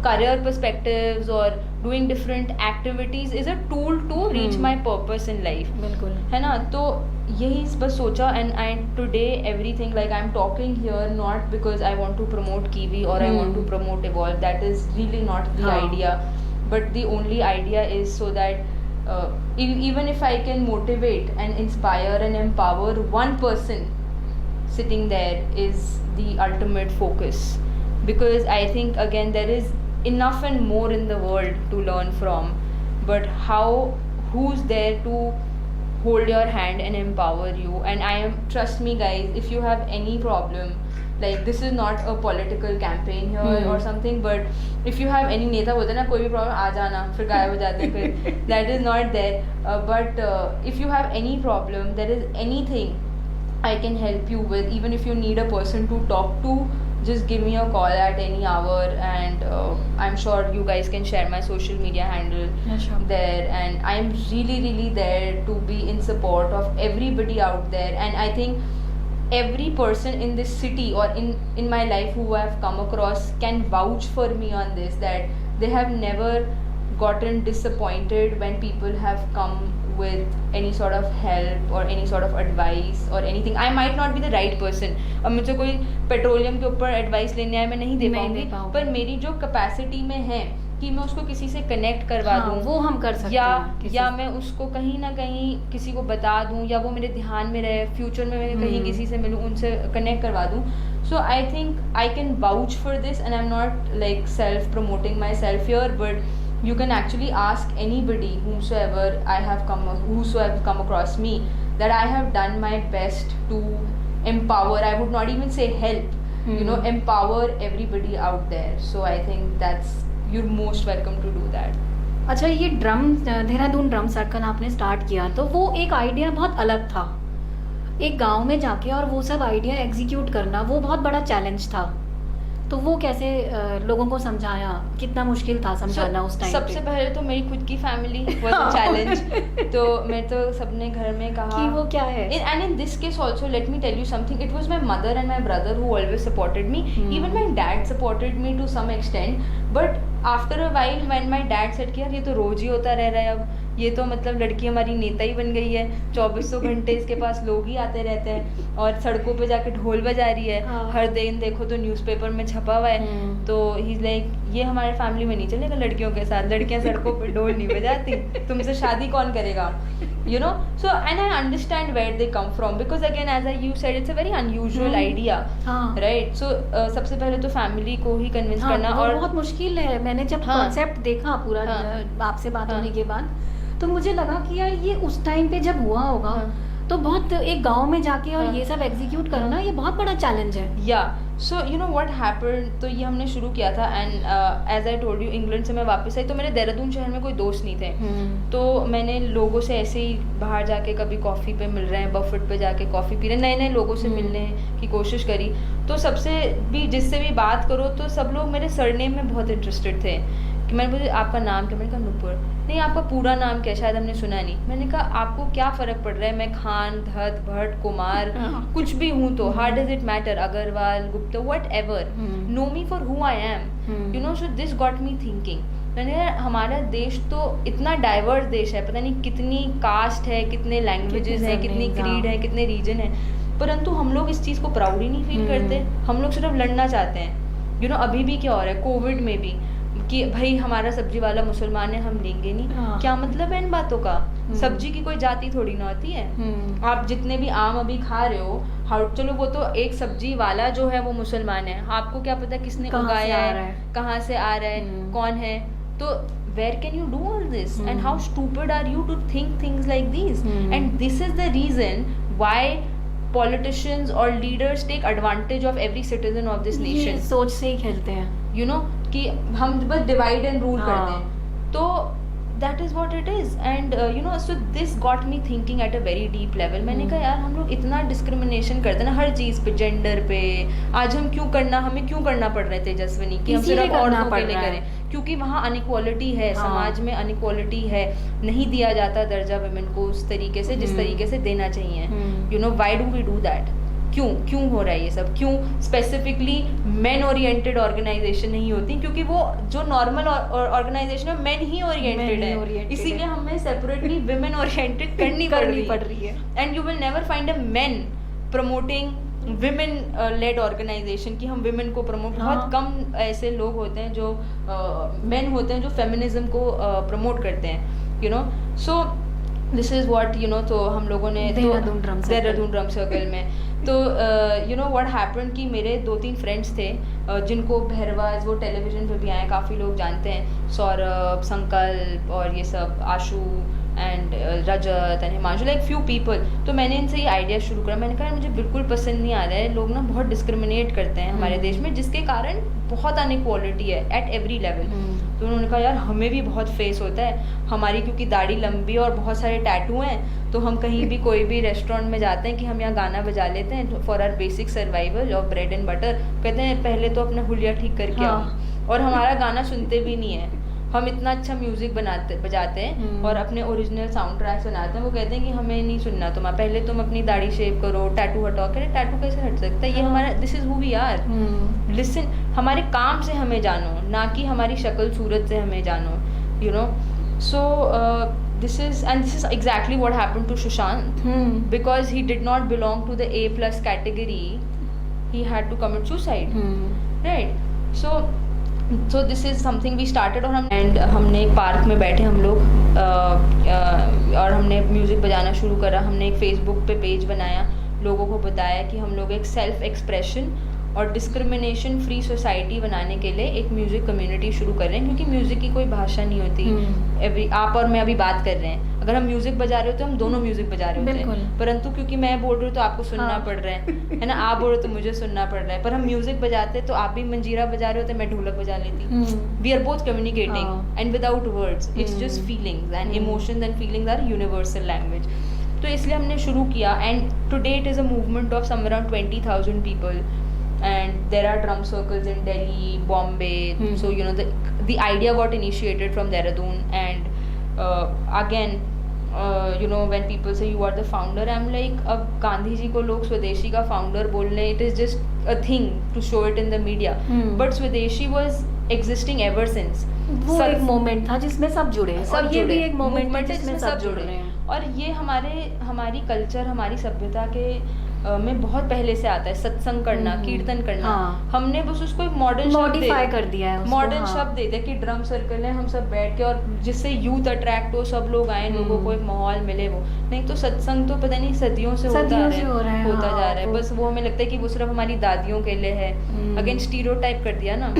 Speaker 3: career perspectives or doing different activities is a tool to reach my purpose in life.
Speaker 2: बिल्कुल
Speaker 3: है ना. तो यही बस सोचा, and I today everything, like I'm talking here not because I want to promote Kiwi or I want to promote Evolve. That is really not the idea, but the only idea is so that even if I can motivate and inspire and empower one person sitting there is the ultimate focus. Because I think again there is enough and more in the world to learn from, but who's there to hold your hand and empower you. And I am, trust me guys, if you have any problem, like this is not a political campaign here or something, but if you have any नेता बोलते ना कोई भी problem आ जाना फिर गायब हो जाते फिर, that is not there. But if you have any problem, there is anything I can help you with. Even if you need a person to talk to, just give me a call at any hour, and I'm sure you guys can share my social media handle there, and I'm really there to be in support of everybody out there. And I think every person in this city or in my life who I've come across can vouch for me on this, that they have never gotten disappointed when people have come with any sort of help or any sort of advice or anything. I might not be the right person. अब मुझे कोई petroleum के ऊपर advice लेने आए मैं नहीं दे पाऊंगी, पर मेरी जो कैपेसिटी में है कि मैं उसको किसी से कनेक्ट करवा दूं,
Speaker 2: वो हम कर सकते हैं,
Speaker 3: या मैं उसको कहीं ना कहीं किसी को बता दूं, या वो मेरे ध्यान में रहे, फ्यूचर में मैं कहीं किसी से मिलूं, उनसे कनेक्ट करवा दूं. So I think I can vouch for this, and I'm not like self promoting myself here, but you can actually ask anybody whosoever come across me, that I have done my best to empower. I would not even say help, empower everybody out there. So I think you're most welcome to do that.
Speaker 2: अच्छा, ये Dehradun drum circle आपने start किया, तो वो एक idea बहुत अलग था, एक गांव में जाके और वो सब आइडिया एग्जीक्यूट करना, वो बहुत बड़ा चैलेंज था. तो वो कैसे लोगों को समझाया, कितना मुश्किल था समझाना उस टाइम पे?
Speaker 3: सबसे पहले तो मेरी खुद की फैमिली वाज अ चैलेंज. तो मैं तो सबने घर में कहा
Speaker 2: कि वो क्या है.
Speaker 3: And in this case also let me tell you something, it was my mother and my brother who always supported me. Even my dad supported me to some extent, but after a while when my dad said कि यार ये तो रोज ही होता रह रहा है, अब ये तो मतलब लड़की हमारी नेता ही बन गई है, 2400 घंटे इसके पास लोग ही आते रहते हैं और सड़कों पे जाके ढोल बजा रही है, हर दिन देखो तो न्यूज़पेपर में छपा हुआ है. तो ही लाइक ये हमारे फैमिली में नहीं चलेगा लड़कियों के साथ, लड़कियां सड़कों पे ढोल नहीं बजाती, तुमसे शादी कौन करेगा, so and I understand where they come from, because again as you said it's a very unusual idea, right? So सबसे पहले तो फैमिली को ही कन्विंस करना, और
Speaker 2: बहुत मुश्किल है. मैंने जब कॉन्सेप्ट देखा पूरा आपसे बात होने के बाद, तो मुझे लगा कि यार ये उस टाइम पे जब हुआ होगा तो बहुत, एक गांव में जाके और ये सब एग्जीक्यूट करना, ये बहुत बड़ा चैलेंज है.
Speaker 3: So you know what happened, तो ये हमने शुरू किया था, and as I told you England से मैं वापस आई, तो मेरे देहरादून शहर में कोई दोस्त नहीं थे. तो मैंने लोगों से ऐसे ही बाहर जाके, कभी कॉफ़ी पे मिल रहे हैं, बफेट पे जाके कॉफ़ी पी रहे हैं, नए लोगों से मिलने की कोशिश करी. तो सबसे भी, जिससे भी बात करो तो सब लोग मेरे सरनेम में बहुत इंटरेस्टेड थे, कि मैंने बोला आपका नाम क्या, मैंने कहा नुपुर. नहीं, आपका पूरा नाम क्या, शायद हमने सुना नहीं. मैंने कहा आपको क्या फ़र्क पड़ रहा है, मैं खान, धत, भट्ट, कुमार कुछ भी हूँ, तो how does it matter, Agarwal, Gupta, whatever, know me for who I am, so this got me thinking. मैंने हमारा देश तो इतना डाइवर्स देश है, पता नहीं कितनी कास्ट है, कितने लैंग्वेजेस हैं, कितनी क्रीड है, कितने रीजन है, परंतु हम लोग इस चीज़ को प्राउड ही नहीं फील करते. हम लोग सिर्फ लड़ना चाहते हैं. अभी भी क्या हो रहा है कोविड में भी, कि भाई हमारा सब्जी वाला मुसलमान है, हम लेंगे नहीं. क्या मतलब है इन बातों का? सब्जी की कोई जाति थोड़ी ना होती है. आप जितने भी आम अभी खा रहे हो, चलो वो तो एक सब्जी वाला जो है वो मुसलमान है, आपको क्या पता किसने उगाया है, कहाँ से आ रहा है, कौन है. तो where can you do all this, and how stupid are you to think things like these? And this is the reason why politicians or leaders take advantage of every citizen of this nation.
Speaker 2: सोच से ही खेलते हैं,
Speaker 3: कि हम बस divide and rule करते हैं. तो that is what it is. And you know, so this got me thinking at a very deep level. मैंने कहा यार हम लोग इतना डिस्क्रिमिनेशन करते हैं ना हर चीज़ पे, जेंडर पे, आज हमें क्यों करना पड़ रहा है तेजस्विनी कि हम
Speaker 2: इसीलिए
Speaker 3: सिर्फ
Speaker 2: करना
Speaker 3: औरतों
Speaker 2: पड़
Speaker 3: के लिए
Speaker 2: रहा है।
Speaker 3: करें, क्योंकि वहाँ अनइक्वालिटी है,
Speaker 2: हाँ।
Speaker 3: समाज में अनइक्वालिटी है, नहीं दिया जाता दर्जा वुमेन को उस तरीके से जिस तरीके से देना चाहिए. You know, why do we do that? क्यों हो रहा है ये सब? क्यों स्पेसिफिकली मेन ओरिएंटेड ऑर्गेनाइजेशन नहीं होती? क्योंकि वो जो नॉर्मल ऑर्गेनाइजेशन है मेन ही ओरिएंटेड है, इसीलिए हमें सेपरेटली विमेन ओरिएंटेड करनी पड़ रही है. And you will never find a men promoting women led organization कि हम विमेन को प्रमोट. बहुत कम ऐसे लोग होते हैं जो मेन होते हैं जो फेमिनिज्म को प्रमोट करते हैं. You know, so this is what you know. तो हम लोगों ने
Speaker 2: देहरादून
Speaker 3: ड्रम सर्कल में तो यू नो व्हाट हैपेंड कि मेरे 2-3 फ्रेंड्स थे जिनको बहरवाज वो टेलीविज़न पे भी आए, काफ़ी लोग जानते हैं, सौरभ, संकल्प और ये सब, Ashu and Rajat and Himanshu, like few people. तो मैंने इनसे ये आइडिया शुरू करा. मैंने कहा मुझे बिल्कुल पसंद नहीं आ रहा है, लोग ना बहुत डिस्क्रिमिनेट करते हैं हमारे देश में, जिसके कारण बहुत अनइक्वालिटी है एट एवरी लेवल. तो उन्होंने कहा यार हमें भी बहुत फेस होता है, हमारी क्योंकि दाढ़ी लंबी और बहुत सारे टैटू हैं, तो हम कहीं भी कोई भी रेस्टोरेंट में जाते हैं कि हम यहाँ गाना बजा लेते हैं for our basic survival of bread and butter. कहते हैं पहले तो अपना हुलिया ठीक करके आओ. और हमारा गाना सुनते भी नहीं है, हम इतना अच्छा म्यूजिक बजाते हैं और अपने ओरिजिनल साउंड ट्रैक्स बनाते हैं. वो कहते हैं कि हमें नहीं सुनना तुम्हारा, पहले तुम अपनी दाढ़ी शेव करो, टैटू हटाओ. कह रहे टैटू कैसे हट सकता है? ये हमारा, this is who we are. Listen, हमारे काम से हमें जानो, ना कि हमारी शक्ल सूरत से हमें जानो. You know, so this is exactly what happened to Sushant. Because he did not belong to the A+ category, he had to commit suicide. Right? So this is something we started. और हमने एक park में बैठे हम लोग और हमने music बजाना शुरू करा. हमने एक फेसबुक पे पेज बनाया, लोगों को बताया कि हम लोग एक सेल्फ एक्सप्रेशन और डिस्क्रिमिनेशन फ्री सोसाइटी बनाने के लिए एक म्यूज़िक कम्युनिटी शुरू कर रहे हैं. क्योंकि म्यूज़िक की कोई भाषा नहीं होती. आप और मैं अभी बात कर रहे हैं, अगर हम म्यूज़िक बजा रहे होते हैं, हम दोनों म्यूज़िक बजा रहे होते हैं, परंतु क्योंकि मैं बोल रही हूँ तो आपको सुनना पड़ रहा है ना, आप बोल रहे हो तो मुझे सुनना पड़ रहा है. पर हम म्यूज़िक बजाते तो आप भी मंजीरा बजा रहे होते, मैं ढोलक बजा लेती. We are both communicating and without words. It's just feelings and emotions and feelings are universal language. तो इसलिए हमने शुरू किया. And today it is a movement of some around 20,000 people. And there are drum circles in Delhi, Bombay. So you know the idea got initiated from Dehradun. And again, you know, when people say you are the founder, I'm like, अब गांधी जी को लोग स्वदेशी का founder बोल रहे हैं, it is just a thing to show it in the media. But स्वदेशी was existing ever since.
Speaker 2: वो एक मोमेंट था जिसमें सब जुड़े हैं, और ये भी एक मोमेंट है
Speaker 3: जिसमें
Speaker 2: सब जुड़ रहे हैं.
Speaker 3: और ये हमारी कल्चर, हमारी सभ्यता के में बहुत पहले से आता है. सत्संग करना, कीर्तन करना. हमने बस उसको एक मॉडर्न
Speaker 2: मॉडिफाई कर दिया है,
Speaker 3: मॉडर्न शब्द दे दिया कि ड्रम सर्कल है, हम सब बैठ के, और जिससे यूथ अट्रैक्ट हो, सब लोग आए, लोगों को एक माहौल मिले. वो नहीं तो सत्संग तो पता नहीं सदियों से होता जा रहा है. बस वो हमें लगता है कि वो सिर्फ हमारी दादियों के लिए है. अगेन स्टीरियोटाइप कर दिया ना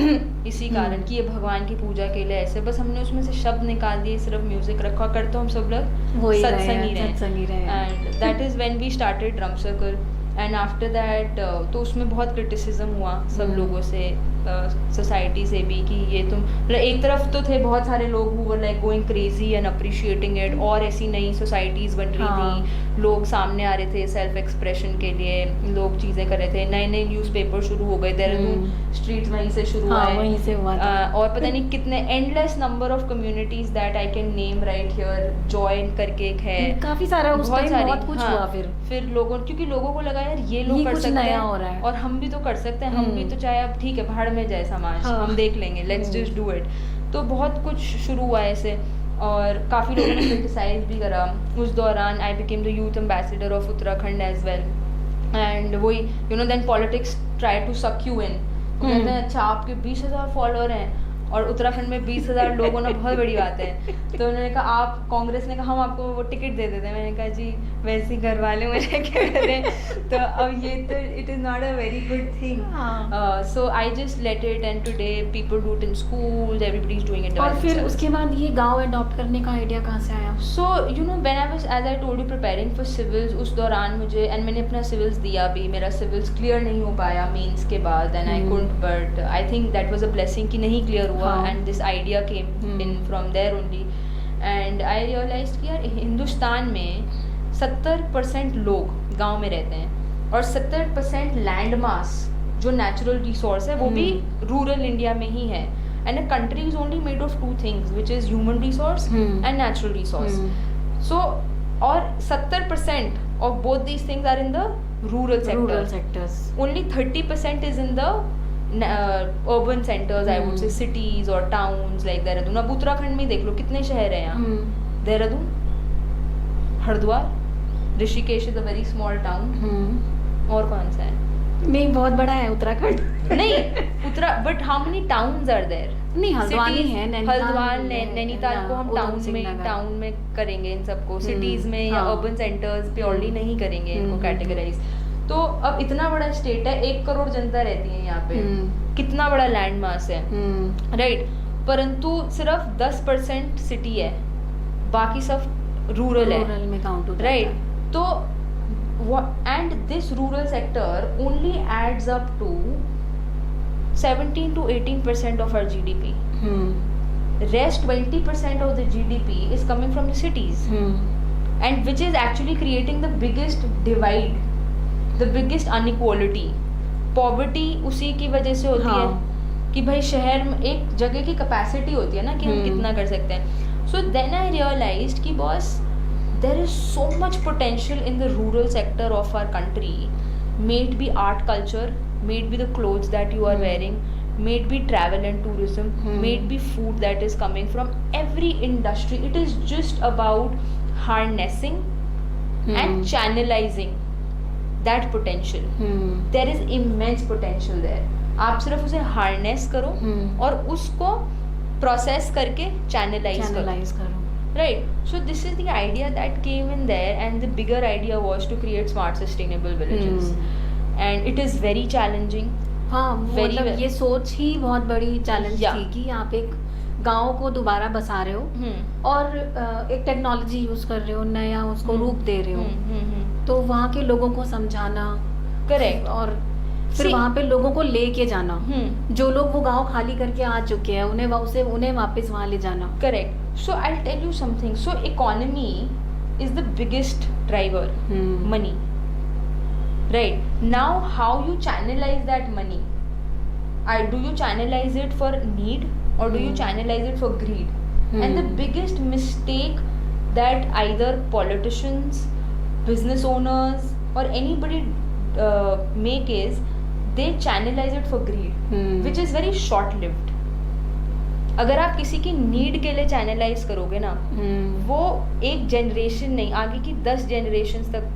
Speaker 3: इसी कारण कि ये भगवान की पूजा के लिए ऐसे. बस हमने उसमें से शब्द निकाल दिए, सिर्फ म्यूजिक रखा कर, तो हम सब लोग सत्संगी रहे. And that is when we started drum circle. And after that तो उसमें बहुत क्रिटिसिज्म हुआ सब लोगों से, सोसाइटी से भी, कि ये तुम, एक तरफ तो थे बहुत सारे लोग who were like going crazy and appreciating it, और ऐसी नई सोसाइटीज़ बन रही थी, लोग सामने आ रहे थे सेल्फ एक्सप्रेशन के लिए, लोग चीज़ें कर रहे थे, नए नए न्यूज़पेपर शुरू हो गए, देहरादून स्ट्रीट्स वहीं से शुरू हुए,
Speaker 2: वहीं से हुआ था.
Speaker 3: और पता नहीं कितने endless number of communities that I can name right here. Join करके एक है,
Speaker 2: काफ़ी सारा उस टाइम बहुत कुछ हुआ.
Speaker 3: फिर लोगों, क्योंकि लोगों को लगा यार ये लोग कर सकते हैं
Speaker 2: हो रहा है,
Speaker 3: और हम भी तो कर सकते हैं. हम भी तो, चाहे अब ठीक है भाड़ में जाए समाज, हम देख लेंगे, लेट्स जस्ट डू इट. तो बहुत कुछ शुरू हुआ ऐसे, और काफ़ी लोगों ने क्रिटिसाइज भी करा. उस दौरान I became the youth ambassador of Uttarakhand as well. And वही you know then politics try to suck you in. कहते हैं अच्छा आपके 20,000 फॉलोअर हैं और उत्तराखंड में 20,000 लोग होना बहुत बड़ी बात है. तो उन्होंने कहा, आप, कांग्रेस ने कहा हम आपको वो टिकट दे देते हैं. मैंने कहा जी वैसे ही घर वाले मुझे क्या करें. तो अब ये तो it is not a very good thing. So I just let it, and today people do it in school, everybody is doing it.
Speaker 2: और फिर उसके बाद ये गांव अडॉप्ट करने का आइडिया कहाँ से आया?
Speaker 3: So you know when I was, as I told you, preparing for civils, उस दौरान मुझे, एंड मैंने अपना सिविल्स दिया भी, मेरा सिविल्स क्लियर नहीं हो पाया मेंस के बाद, and I couldn't, but I think that was a blessing कि नहीं क्लियर हुआ. And this idea came in from there only. And I realise कि यार हिंदुस्तान में 70% लोग गांव में रहते हैं और 70% लैंड मास जो नेचुरल रिसोर्स है वो भी रूरल इंडिया में ही है. And a country is only made of 2 things which is human resource and natural resource. So और 70% of both these things are in the rural sectors. Only 30% is in the urban centers, I would say cities or towns like Dehradun. अब उत्तराखंड में देख लो कितने शहर हैं यहाँ. Dehradun, Haridwar, Rishikesh is a very small town. और कौन सा है?
Speaker 2: नहीं, बहुत बड़ा है उत्तराखंड.
Speaker 3: नहीं but how many towns are there?
Speaker 2: नहीं, हल्द्वार ही है,
Speaker 3: हल्द्वार नैनीताल को हम टाउन में करेंगे इन सबको. सिटीज में या अर्बन सेंटर्स प्योरली नहीं करेंगे इनको कैटेगराइज. तो अब इतना बड़ा स्टेट है, 1 करोड़ जनता रहती है यहाँ पे. कितना बड़ा लैंड मास है, राइट. परंतु सिर्फ 10% सिटी है, बाकी सब रूरल है, राइट. तो and this rural sector only adds up to 17 to 18% of our GDP. Rest 20% of the GDP is coming from the cities, and which is actually creating the biggest divide, the biggest inequality. Poverty उसी की वजह से होती है कि भाई शहर में एक जगह की कैपेसिटी होती है ना कि हम कितना कर सकते हैं. So then I realized कि boss, there is so much potential in the rural sector of our country. May it be art culture, may it be the clothes that you are wearing, may it be travel and tourism, may it be food that is coming from every industry. It is just about harnessing and channelizing that potential. There is immense potential there. आप सिर्फ उसे harness करो और उसको process करके channelize करो. Right. So this is the idea that came in there, and the bigger idea was to create smart, sustainable villages. And it is very challenging.
Speaker 2: हाँ, मतलब ये सोच ही बहुत बड़ी चैलेंज थी कि आप एक गांव को दोबारा बसा रहे हो और एक टेक्नोलॉजी यूज कर रहे हो, नया उसको रूप दे रहे हो. तो वहाँ के लोगों को समझाना,
Speaker 3: करेक्ट,
Speaker 2: और फिर वहाँ पे लोगों को लेके जाना. जो लोग वो गांव खाली करके आ चुके हैं उन्हें वापस वहाँ ले जाना.
Speaker 3: Correct. So I'll tell you something. So economy is the biggest driver. Money. Right. Now how you channelize that money? Do you channelize it for need or do you channelize it for greed? And the biggest mistake that either politicians, business owners or anybody make is they channelize it for greed, which is very short-lived. अगर आप किसी की need के लिए channelise करोगे ना, वो एक जनरेशन नहीं, आगे की 10 जनरेशन्स तक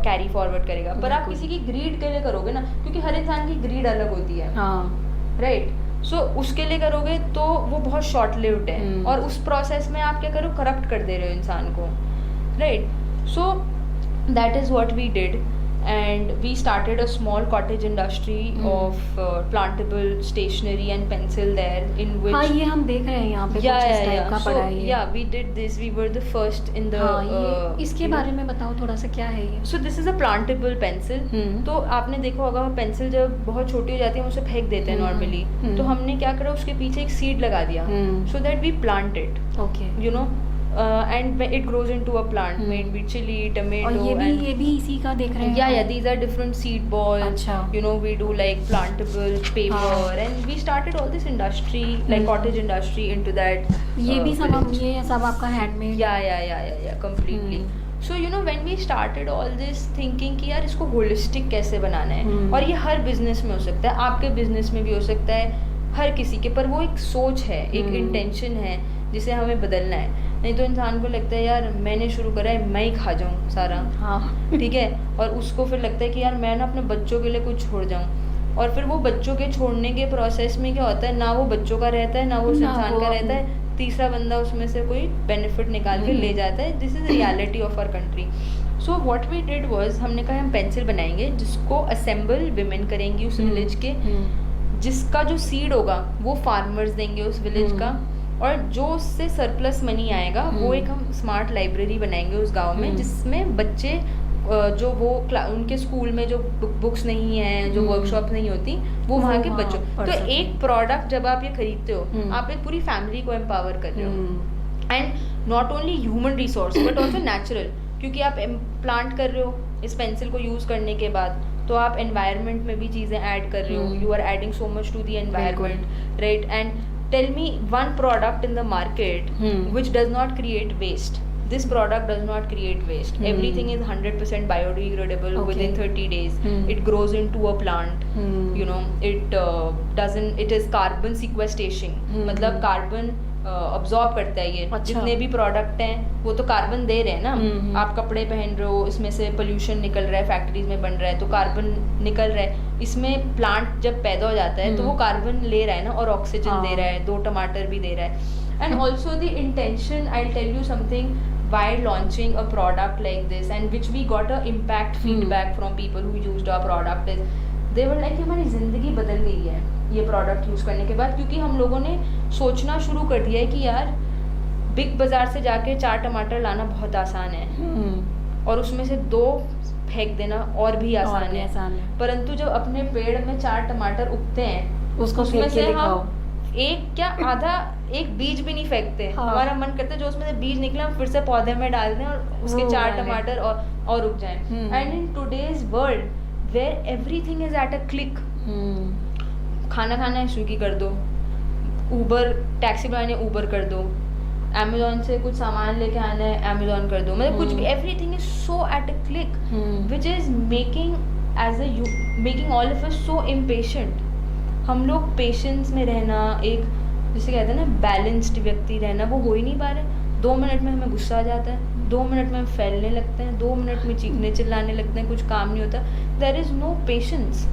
Speaker 3: कैरी फॉरवर्ड करेगा. पर आप किसी की ग्रीड के लिए करोगे ना, क्योंकि हर इंसान की ग्रीड अलग होती है, राइट. सो उसके लिए करोगे तो वो बहुत शॉर्ट लिव्ड है और उस प्रोसेस में आप क्या करो, करप्ट कर दे रहे हो इंसान को, right. So that is what we did. And we started a small cottage industry of plantable stationery and pencil there, in which
Speaker 2: हाँ, ये हम देख रहे हैं यहाँ पे कुछ इस टाइप का पड़ा है.
Speaker 3: Yeah, we did this. We were the first in the.
Speaker 2: इसके बारे में बताओ थोड़ा सा, क्या है ये?
Speaker 3: So this is a plantable pencil. तो आपने देखा होगा पेंसिल जब बहुत छोटी हो जाती है हम उसे फेंक देते हैं नॉर्मली. तो हमने क्या करा, उसके पीछे एक सीड लगा दिया, so that we plant it.
Speaker 2: Okay.
Speaker 3: You know. And it grows into a plant, may it be chili, tomato,
Speaker 2: और ये भी इसी का देख रहे हैं.
Speaker 3: Yeah, these are different seed balls.
Speaker 2: अच्छा.
Speaker 3: You know, we do like plantable paper, and we started all this industry, like cottage industry, into that.
Speaker 2: ये भी सब आपका handmade.
Speaker 3: Yeah, completely. So you know, when we started all this thinking कि यार इसको holistic कैसे बनाना है, और ये हर बिजनेस में हो सकता है, आपके बिजनेस में भी हो सकता है, हर किसी के, पर वो एक सोच है, एक इंटेंशन है जिसे हमें बदलना है. नहीं तो इंसान को लगता है यार मैंने शुरू करा है, मैं ही खा जाऊँ सारा. ठीक है. और उसको फिर लगता है कि यार मैं ना अपने बच्चों के लिए कुछ छोड़ जाऊँ, और फिर वो बच्चों के छोड़ने के प्रोसेस में क्या होता है, ना वो बच्चों का रहता है, ना वो उस इंसान का रहता है, तीसरा बंदा उसमें से कोई बेनिफिट निकाल के ले जाता है. This is reality of our country. So what we did was, हमने कहा हम पेंसिल बनाएंगे जिसको असेंबल विमेन करेंगी उस विलेज के, जिसका जो सीड होगा वो फार्मर्स देंगे उस विलेज का, और जो उससे सरप्लस मनी आएगा वो एक हम स्मार्ट लाइब्रेरी बनाएंगे उस गांव में, जिसमें बच्चे जो वो उनके स्कूल में जो बुक्स नहीं है, जो वर्कशॉप नहीं होती, वो वहाँ के बच्चों. तो एक प्रोडक्ट जब आप ये खरीदते हो, आप एक पूरी फैमिली को एम्पावर कर रहे हो. And not only human resource but also natural, क्योंकि आप प्लांट कर रहे हो इस पेंसिल को यूज़ करने के बाद, तो आप एनवायरनमेंट में भी चीज़ें ऐड कर रहे हो, you are adding so much to the environment, right? And tell me one product in the market which does not create waste. This product does not create waste. Everything is 100% biodegradable within 30 days. It grows into a plant. You know, it doesn't. It is carbon sequestration. मतलब carbon absorb करता है ये.
Speaker 2: अच्छा.
Speaker 3: जितने भी product हैं वो तो कार्बन दे रहे हैं ना. आप कपड़े पहन रहे हो, इसमें से पोल्यूशन निकल रहा है, फैक्ट्रीज में बन रहा है तो कार्बन निकल रहा है. इसमें प्लांट जब पैदा हो जाता है तो वो कार्बन ले रहा है ना, और ऑक्सीजन दे रहा है, 2 टमाटर भी दे रहा है. And also the intention, I'll tell you something, while launching a product like this, and which we got a impact feedback from people who used our product, is they were like हमारी ज़िंदगी बदल गई है ये product use करने के बाद, क्योंकि हम लोगों ने सोचना शुरू कर दिया है कि यार बिग बाज़ार से जाके 4 टमाटर लाना बहुत आसान है और उसमें से 2 फेंक देना और भी आसान है. परंतु जब अपने पेड़ में 4 टमाटर उगते हैं
Speaker 2: उसको
Speaker 3: उसमें
Speaker 2: फेंक के
Speaker 3: से
Speaker 2: दिखाओ.
Speaker 3: हम एक बीज भी नहीं फेंकते.
Speaker 2: हाँ.
Speaker 3: हमारा मन करता है जो उसमें से बीज निकला हम फिर से पौधे में डाल दें और उसके 4 टमाटर और उग जाएं. And in today's world where everything is at a click, खाना खाना है स्विगी कर दो, ऊबर टैक्सी बुलानी है ऊबर कर दो, अमेजोन से कुछ सामान लेके आना है अमेजोन कर दो, मतलब कुछ भी, everything is so eight a click, which is making all of us so impatient. हम लोग पेशेंस में रहना, एक जिसे कहते हैं ना बैलेंस्ड व्यक्ति रहना, वो हो ही नहीं पा रहे. 2 मिनट में हमें गुस्सा आ जाता है, 2 मिनट में हम फैलने लगते हैं, 2 मिनट में चीखने चिल्लाने लगते हैं, कुछ काम नहीं होता. There is no patience,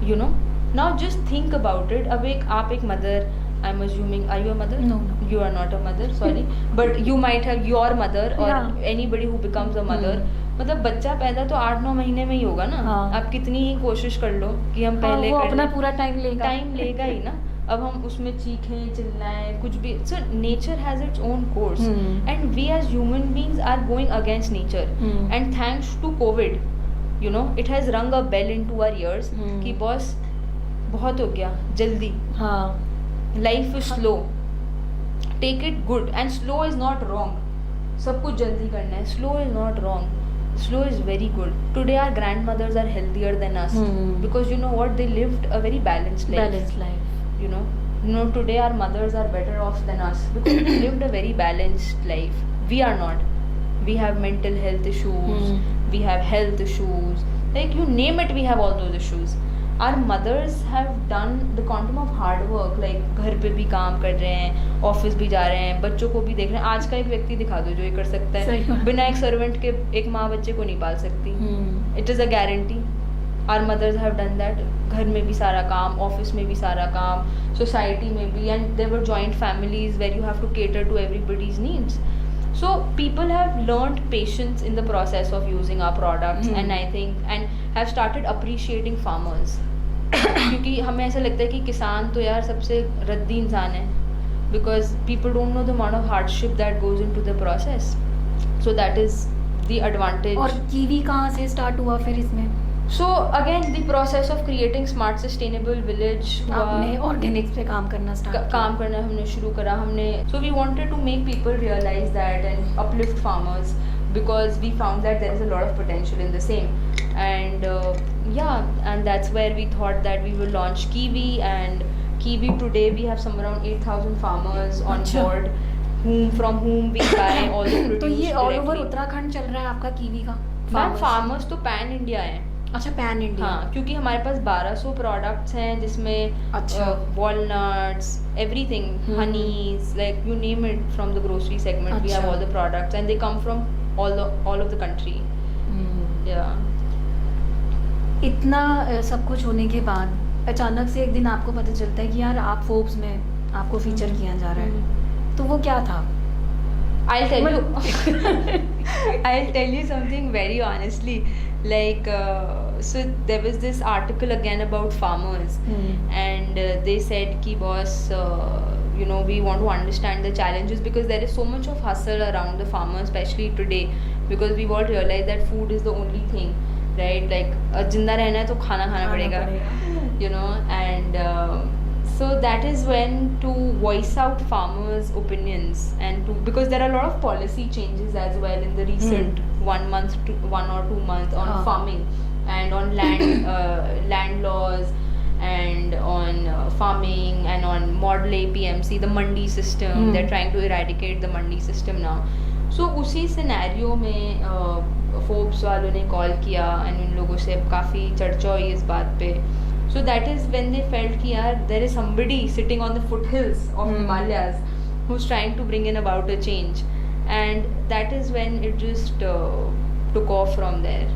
Speaker 3: you know. Now just think about it. अब आप एक mother, I am assuming, are you a mother?
Speaker 2: No.
Speaker 3: You are not a mother, sorry, but you might have your mother or
Speaker 2: Yeah.
Speaker 3: anybody who becomes a mother. मतलब बच्चा पैदा तो 8-9 महीने में ही होगा ना.
Speaker 2: हाँ.
Speaker 3: आप कितनी ही कोशिश कर लो कि हम पहले
Speaker 2: वो
Speaker 3: कर
Speaker 2: अपना
Speaker 3: लें.
Speaker 2: पूरा टाइम
Speaker 3: लेगा ही ना. अब हम उसमें चीखें चिल्लाएं कुछ भी, so nature has its own course and we as human beings are going against nature. And thanks to COVID, you know, it has rung a bell into our ears कि बॉस बहुत हो गया, जल्दी.
Speaker 2: हाँ.
Speaker 3: Life is slow, take it good, and slow is not wrong. सब कुछ जल्दी करना है, slow is not wrong, slow is very good. Today our grandmothers are healthier than us because you know what, they lived a very balanced life. You know today our mothers are better off than us because they lived a very balanced life. We are not. We have mental health issues, we have health issues, like you name it, we have all those issues. Our mothers have done the quantum of hard work, like घर पे भी काम कर रहे हैं, office भी जा रहे हैं, बच्चों को भी देख रहे हैं. आज का एक व्यक्ति दिखा दो जो ये कर सकता है. बिना एक सर्वेंट के एक माँ बच्चे को नहीं पाल सकती. It is a guarantee. Our mothers have done that. घर में भी सारा काम, ऑफिस में भी सारा काम, सोसाइटी में भी, and there were joint families where you have to cater to everybody's needs. So people have learned patience in the process of using our products and I think and have started appreciating farmers. क्योंकि हमें ऐसा लगता है कि किसान तो यार सबसे रद्दी इंसान है because people don't know the amount of hardship that goes into the process. So that is the advantage.
Speaker 2: और कीवी कहाँ से स्टार्ट हुआ फिर इसमें?
Speaker 3: So again the process of creating smart sustainable village.
Speaker 2: आपने ऑर्गेनिक्स पे काम करना स्टार्ट
Speaker 3: काम करना हमने शुरू करा. हमने so we wanted to make people realize that and uplift farmers because we found that there is a lot of potential in the same. And and that's where we thought that we will launch Kiwi. And Kiwi today we have somewhere around 8,000 farmers on board from whom we buy all the produce.
Speaker 2: तो ये all over
Speaker 3: directly.
Speaker 2: Uttarakhand चल रहा है आपका kiwi का?
Speaker 3: Farmers तो pan India है.
Speaker 2: अच्छा, पैन इंडिया.
Speaker 3: हाँ, क्योंकि हमारे पास 1200 प्रोडक्ट्स हैं जिसमें walnuts, everything, honeys, like you name it, from the grocery segment we have all the products and they come from all of the country.
Speaker 2: इतना सब कुछ होने के बाद अचानक से एक दिन आपको पता चलता है कि यार आप फोर्ब्स में आपको फीचर किया जा रहा है, तो वो क्या था?
Speaker 3: I'll tell you something very honestly. Like so there was this article again about farmers and they said ki boss we want to understand the challenges because there is so much of hustle around the farmers, especially today, because we've all realized that food is the only thing, right? Like जिंदा रहना है तो खाना पड़ेगा, and So that is when to voice out farmers' opinions and to, because there are a lot of policy changes as well in the recent 1 month to 1 or 2 months on farming and on land land laws and on farming and on model APMC, the mandi system. They're trying to eradicate the mandi system now. So उसी scenario में Forbes वालों ने call किया and उन लोगों से काफ़ी चर्चा हुई इस बात पे. So that is when they felt कि यार there is somebody sitting on the foothills of Himalayas who's trying to bring in about a change, and that is when it just took off from there.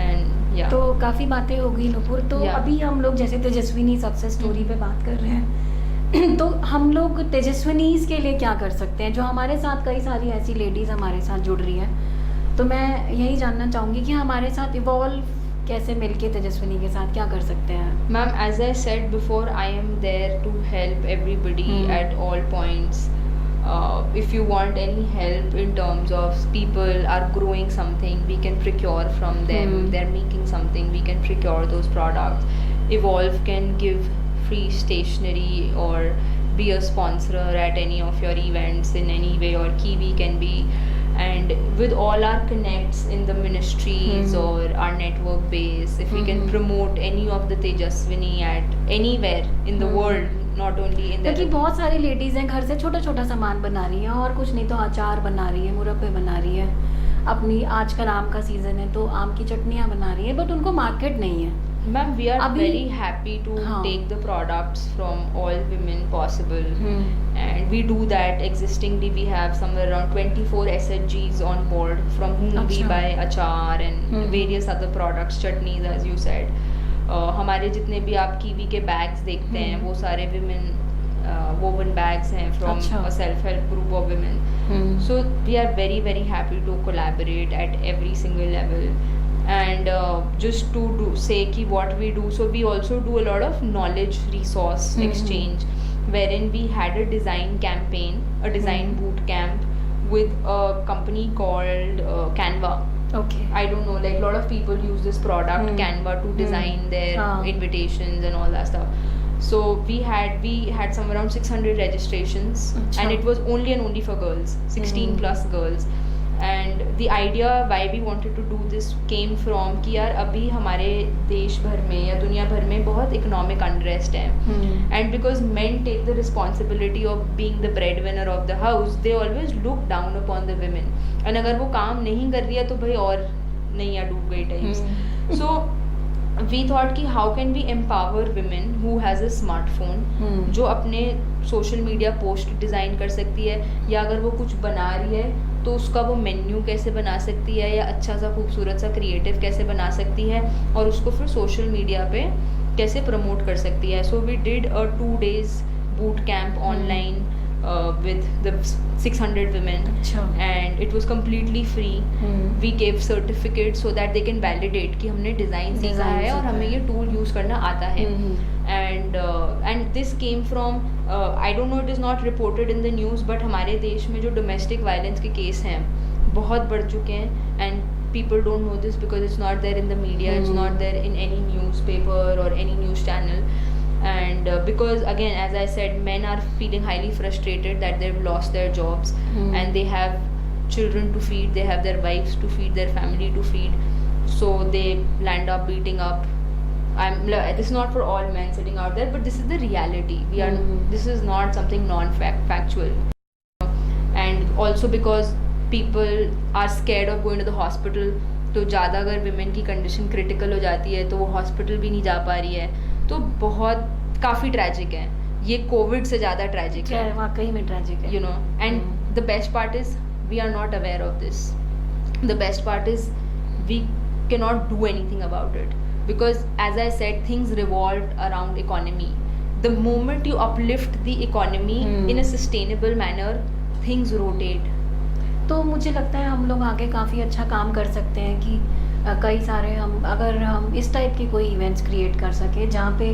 Speaker 3: And yeah.
Speaker 2: तो काफ़ी बातें हो गई नुपुर. तो
Speaker 3: Yeah.
Speaker 2: अभी हम लोग जैसे तेजस्विनी सक्सेस स्टोरी पे बात कर रहे हैं तो हम लोग तेजस्विनीज के लिए क्या कर सकते हैं, जो हमारे साथ कई सारी ऐसी लेडीज़ हमारे साथ जुड़ रही हैं. तो मैं यही जानना चाहूँगी कि हमारे साथ इवॉल्व कैसे मिलके तेजस्विनी के साथ क्या कर सकते हैं.
Speaker 3: Ma'am, as I said before, I am there to help everybody at all points. If you want any help in terms of people are growing something, we can procure from them. They're making something, we can procure those products. Evolve can give free stationery or be a sponsor at any of your events in any way, or Kiwi can be. And with all our connects in the ministries or our network base, if we can promote any of the Tejaswini at anywhere in the world, not only in the
Speaker 2: क्योंकि बहुत सारी ladies हैं घर से छोटा छोटा सामान बना रही हैं, और कुछ नहीं तो अचार बना रही है, मुरब्बे बना रही है, अपनी आजकल आम का सीज़न है तो आम की चटनियाँ बना रही है, बट उनको मार्केट नहीं है.
Speaker 3: Ma'am, we are
Speaker 2: अभी-
Speaker 3: very happy to
Speaker 2: हाँ.
Speaker 3: take the products from all women possible, and we do that. Existingly, we have somewhere around 24 SHGs on board, from whom we
Speaker 2: अच्छा.
Speaker 3: buy achar and various other products, chutneys, as you said. हमारे जितने भी आप kiwi के bags देखते हैं वो सारे women woven bags हैं from
Speaker 2: अच्छा.
Speaker 3: a self-help group of women. So we are very very happy to collaborate at every single level. And just to say ki what we do, so we also do a lot of knowledge resource exchange, wherein we had a design campaign, a design boot camp with a company called Canva.
Speaker 2: Okay.
Speaker 3: I don't know, like a lot of people use this product Canva to design their
Speaker 2: हाँ.
Speaker 3: invitations and all that stuff. So we had some around 600 registrations,
Speaker 2: अच्छा.
Speaker 3: and it was only and only for girls, 16 plus girls. And the idea why we wanted to do this came from कि यार अभी हमारे देश भर में या दुनिया भर में बहुत economic unrest है, and because men take the responsibility of being the breadwinner of the house, they always look down upon the women, and अगर वो काम नहीं कर रही है तो भाई और नैया डूब गई टाइप्स. So we thought कि how can we empower women who has a smartphone, जो अपने सोशल मीडिया पोस्ट डिज़ाइन कर सकती है, या अगर वो कुछ बना रही है तो उसका वो मेन्यू कैसे बना सकती है, या अच्छा सा खूबसूरत सा क्रिएटिव कैसे बना सकती है, और उसको फिर सोशल मीडिया पे कैसे प्रमोट कर सकती है. So we did a 2 days boot camp online with the 600 women,
Speaker 2: अच्छा.
Speaker 3: and it was completely free. We gave certificates so that they can validate कि हमने डिज़ाइन सीखा है और हमें ये टूल यूज़ करना आता है. and this came from I don't know, it is not reported in the news, but हमारे देश में जो domestic violence के केस हैं बहुत बढ़ चुके हैं, and people don't know this because it's not there in the media, it's not there in any newspaper or any news channel. And because again, as I said, men are feeling highly frustrated that they've lost their jobs, and they have children to feed, they have their wives to feed, their family to feed, so they land up beating up. This is not for all men sitting out there, but this is the reality. We are this is not something non-factual. And also because people are scared of going to the hospital, तो ज़्यादा अगर women की condition critical हो जाती है तो वो hospital भी नहीं जा पा रही है, तो बहुत काफ़ी tragic है ये. कोविड से ज़्यादा tragic है,
Speaker 2: वाकई में ट्रैजिक है.
Speaker 3: you know. And the best part is we are not aware of this. The best part is we cannot do anything about it, because as I said, things revolved around economy. The moment you uplift the economy in a sustainable manner, things rotate.
Speaker 2: तो मुझे लगता है हम लोग आगे काफ़ी अच्छा काम कर सकते हैं कि कई सारे हम अगर हम इस टाइप के कोई इवेंट्स क्रिएट कर सके जहाँ पे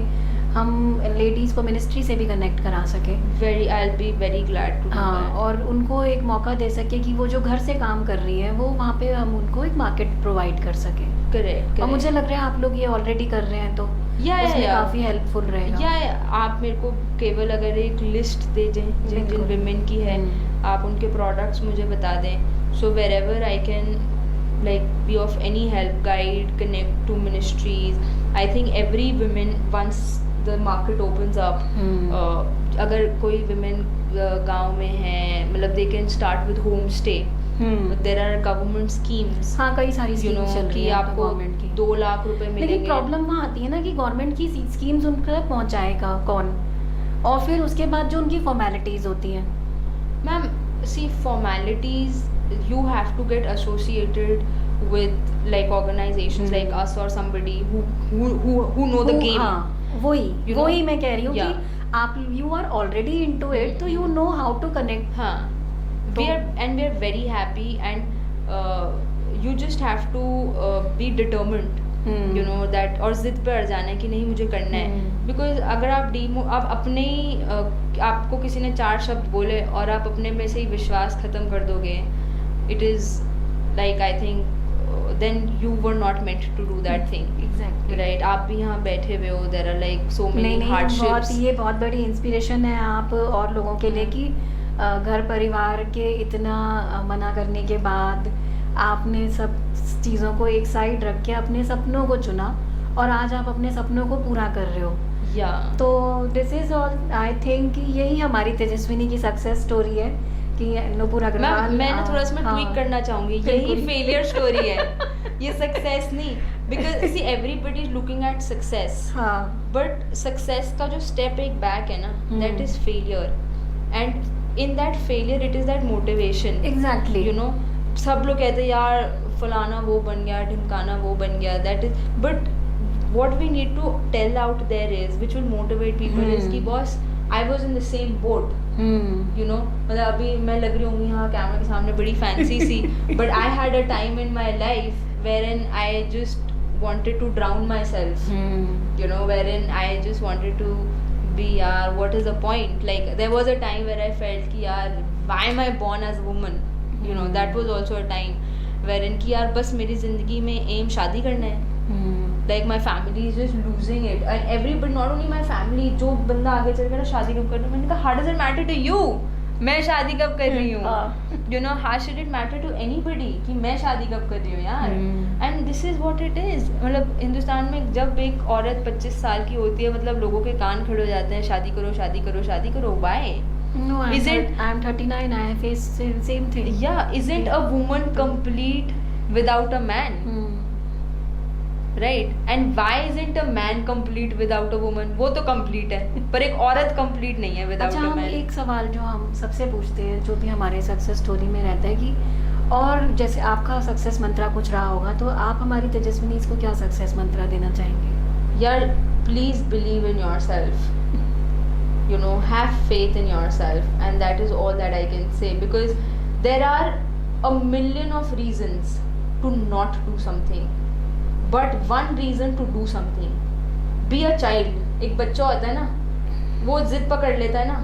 Speaker 2: हम लेडीज़ को मिनिस्ट्री से भी कनेक्ट करा सके।
Speaker 3: very I'll be very glad to do
Speaker 2: हाँ,
Speaker 3: that.
Speaker 2: और उनको एक मौका दे सके कि वो जो घर से काम कर रही है वो वहाँ पे हम उनको एक मार्केट प्रोवाइड कर सके।
Speaker 3: correct
Speaker 2: और मुझे लग रहा है आप लोग ये ऑलरेडी कर रहे हैं तो उसमें काफ़ी हेल्पफुल रहेगा।
Speaker 3: या आप मेरे को केवल अगर एक लिस्ट दे दें जिन जिन
Speaker 2: बिल्कुल।
Speaker 3: विमेन की है, आप उनके प्रोडक्ट्स मुझे बता दें, so wherever I can like be of any help, guide, connect to ministries. I think every women, once the market opens up, अगर कोई women गांव में है, मतलब they can start with home stay. There are government schemes.
Speaker 2: हाँ, कई सारी
Speaker 3: you know,
Speaker 2: schemes चल रही
Speaker 3: कि
Speaker 2: है
Speaker 3: आपको
Speaker 2: गवर्नमेंट की।
Speaker 3: 2 लाख रुपए मिलेंगे।
Speaker 2: लेकिन प्रॉब्लम वहाँ आती है ना कि गवर्नमेंट की स्कीम्स उन तक पहुँचाएगा कौन, और फिर उसके बाद जो उनकी फॉर्मेलिटीज होती हैं।
Speaker 3: Ma'am, see, formalities, you have to get associated with like organizations like us or somebody who know the game.
Speaker 2: हाँ, वही
Speaker 3: You know?
Speaker 2: वही मैं कह रही हूँ
Speaker 3: Yeah.
Speaker 2: कि आप you are already into it, तो you know how to connect.
Speaker 3: हाँ, we are very happy, and you just have to be determined. You know that, और जिद पे अड़ जाना है कि नहीं मुझे करना है। बिकॉज अगर आप अपने ही आपको किसी ने 4 शब्द बोले और आप अपने में से ही विश्वास खत्म कर दोगे, it is like I think then you were not meant to do that thing.
Speaker 2: Exactly
Speaker 3: right, आप भी यहाँ बैठे हुए हो, there are like so many hardships.
Speaker 2: ये बहुत बड़ी इंस्पिरेशन है आप और लोगों के लिए कि घर परिवार के इतना मना करने के बाद आपने सब चीज़ों को एक साइड रख के अपने सपनों को चुना और आज आप अपने सपनों को पूरा कर रहे हो।
Speaker 3: या
Speaker 2: तो this is all, I think यही हमारी तेजस्विनी की सक्सेस स्टोरी है कि नूपुर अग्रवाल।
Speaker 3: मैं ना थोड़ा सा ट्वीक करना चाहूंगी, यही
Speaker 2: बिल्कुल।
Speaker 3: फेलियर स्टोरी है, ये सक्सेस नहीं। Because see everybody is looking at success,
Speaker 2: हाँ,
Speaker 3: बट सक्सेस का जो स्टेप एक बैक है ना, that is failure, and in that failure it is that motivation.
Speaker 2: Exactly.
Speaker 3: You know, सब लोग कहते हैं यार फलाना वो बन गया, ढिमकाना वो बन गया, that is, but what we need to tell out there is, which will motivate people, is कि boss, I was in the same boat. You know, मतलब अभी मैं लग रही हूँ यहाँ कैमरा के सामने बड़ी फैंसी सी, but I had a time in my life wherein I just wanted to drown myself. You know, wherein I just wanted to be, what is the point? Like there was a time where I felt कि यार why am I born as a woman? You know, that was also a time wherein कि यार बस मेरी जिंदगी में M शादी करना है। Like my family is just losing it, and everybody, not only my family, जो बंदा आगे चल कर शादी कब कर रहा है, मैंने कहा how does it matter to you? मैं शादी कब कर रही हूँ? You know, how should it matter to anybody कि मैं शादी कब कर रही हूँ यार? And this is what it is. मतलब हिंदुस्तान में जब एक औरत 25 साल की होती है, मतलब लोगों के कान खड़े हो जाते हैं, शादी करो शादी करो शादी करो। Why?
Speaker 2: No, I'm 39. I face same thing.
Speaker 3: Yeah, isn't a woman complete without a man? Right, and why isn't a man complete without a woman? वो तो कंप्लीट है, पर एक औरत कंप्लीट नहीं है विदाउट
Speaker 2: अच्छा,
Speaker 3: अ
Speaker 2: हम
Speaker 3: मैन।
Speaker 2: एक सवाल जो हम सबसे पूछते हैं, जो भी हमारे सक्सेस स्टोरी में रहता है कि, और जैसे आपका सक्सेस मंत्रा कुछ रहा होगा, तो आप हमारी तेजस्विनी को क्या सक्सेस मंत्रा देना चाहेंगे?
Speaker 3: यार please believe in your self, you know, have faith in yourself, and that is all that I can say, because there are a million of reasons to not do something, but one reason to do something. Be a child. एक बच्चा होता है ना, वो जिद पकड़ लेता है ना,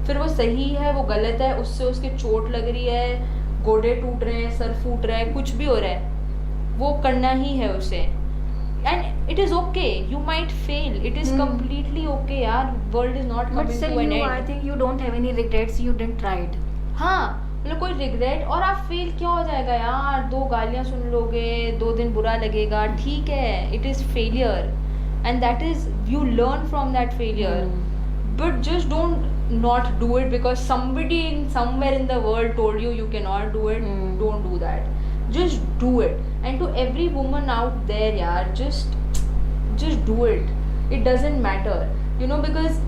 Speaker 3: फिर वो सही है वो गलत है, उससे उसके चोट लग रही है, गोडे टूट रहे हैं, सर फूट रहा है, कुछ भी हो रहा है, वो करना ही है उसे। And it is okay. You might fail. It is completely okay, यार. World is not
Speaker 2: But
Speaker 3: coming
Speaker 2: still,
Speaker 3: to an
Speaker 2: I
Speaker 3: end.
Speaker 2: think you don't have any regrets. You didn't try it.
Speaker 3: हाँ, मतलब कोई regret, और आप fail क्या हो जाएगा यार, 2 गालियाँ सुन लोगे, 2 दिन बुरा लगेगा, ठीक है, it is failure, and that is, you learn from that failure, but just don't not do it because somebody in somewhere in the world told you you cannot do it. Don't do that. Just do it. And to every woman out there, yaar, just do it. It doesn't matter, you know, because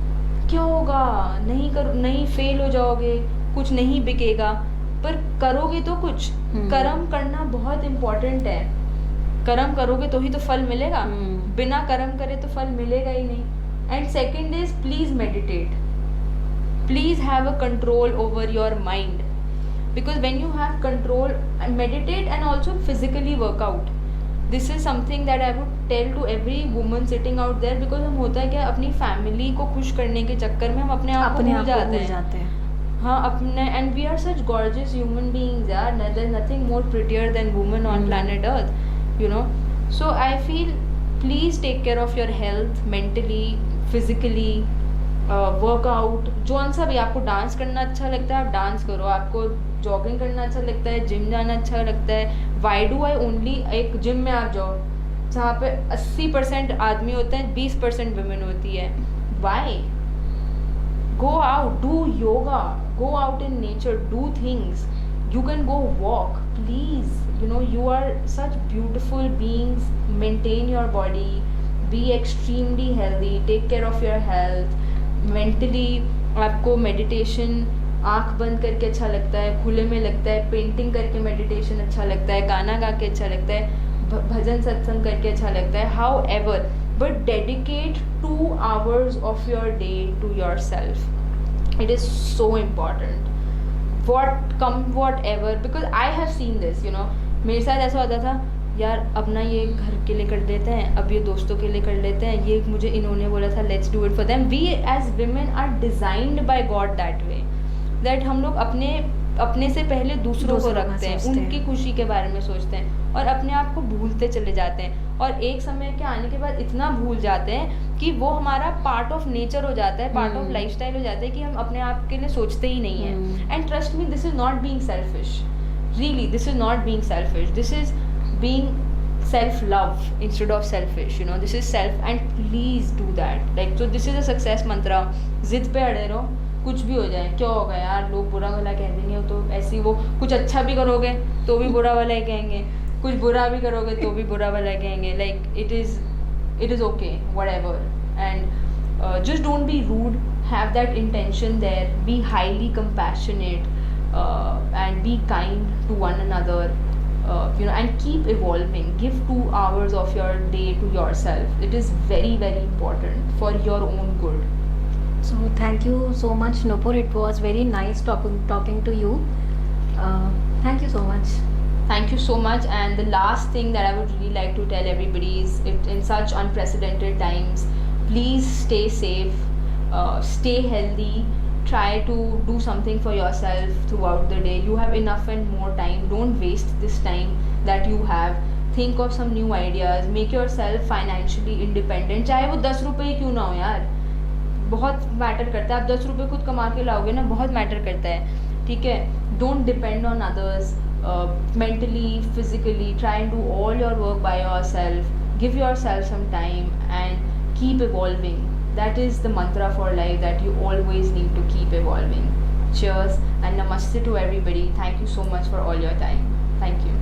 Speaker 3: क्या होगा, नहीं fail हो जाओगे, कुछ नहीं बिकेगा, पर करोगे तो कुछ। कर्म करना बहुत इम्पोर्टेंट है, कर्म करोगे तो ही तो फल मिलेगा, बिना कर्म करे तो फल मिलेगा ही नहीं। And second is, please meditate, please have a control over your mind, because when you have control, and meditate, and also physically work out. This is something that I would tell to every woman sitting out there, because हम होता है क्या, अपनी family को खुश करने के चक्कर में हम अपने आप को भूल जाते हैं। हाँ अपने, and we are such gorgeous human beings यार, there is nothing more prettier than woman on planet Earth, you know. So I feel please take care of your health, mentally, physically, workout, जो सा भी आपको dance करना अच्छा लगता है आप डांस करो, आपको जॉगिंग करना अच्छा लगता है, जिम जाना अच्छा लगता है, वाई डू आई ओनली, एक जिम में आप जाओ जहाँ पे 80% आदमी होते हैं, 20% वुमेन होती है, why? Go out, do yoga, go out in nature, do things, you can go walk, please, you know, you are such beautiful beings, maintain your body, be extremely healthy, take care of your health, mentally आपको meditation आँख बंद करके अच्छा लगता है, खुले में लगता है, पेंटिंग करके मेडिटेशन अच्छा लगता है, गाना गा के अच्छा लगता है, भजन सत्संग करके अच्छा लगता है, however, but dedicate 2 hours of your day to yourself. It is so important. Whatever, because I have seen this, you know, मेरे साथ ऐसा होता था यार, अब ना ये घर के लिए कर लेते हैं, अब ये दोस्तों के लिए कर लेते हैं, ये मुझे इन्होंने बोला था let's do it for them. We as women are designed by God that way, that हम लोग अपने से पहले दूसरों को रखते हैं, उनकी खुशी के बारे में सोचते हैं और अपने आप को भूलते चले जाते हैं, और एक समय के आने के बाद इतना भूल जाते हैं कि वो हमारा पार्ट ऑफ नेचर हो जाता है, पार्ट ऑफ लाइफस्टाइल हो जाता है कि हम अपने आप के लिए सोचते ही नहीं हैं। And trust me, this is not being selfish, really this is not being selfish, this is being self-love instead of selfish, you know, this is self, and please do that, like, so this is a success mantra, जिद पे अड़े रहो, कुछ भी हो जाए, क्या होगा यार, लोग बुरा भला कह देंगे, तो ऐसी वो कुछ अच्छा भी करोगे तो भी बुरा भला ही कहेंगे, कुछ बुरा भी करोगे तो भी बुरा भला कहेंगे, like it is okay, whatever, and just don't be rude, have that intention there, be highly compassionate, and be kind to one another, you know, and keep evolving, give 2 hours of your day to yourself, it is very very important for your own good.
Speaker 2: So thank you so much, Nupur, it was very nice talking to you. Thank you so much.
Speaker 3: Thank you so much. And the last thing that I would really like to tell everybody is, in such unprecedented times, please stay safe, stay healthy, try to do something for yourself throughout the day. You have enough and more time, don't waste this time that you have, think of some new ideas, make yourself financially independent, चाहे वो 10 रुपये ही क्यों ना हो यार, बहुत matter करता है, आप 10 रुपये खुद कमा के लाओगे ना, बहुत मैटर करता है, ठीक है। Don't depend on others, mentally, physically, try and do all your work by yourself, give yourself some time and keep evolving. That is the mantra for life, that you always need to keep evolving. Cheers and namaste to everybody. Thank you so much for all your time. Thank you.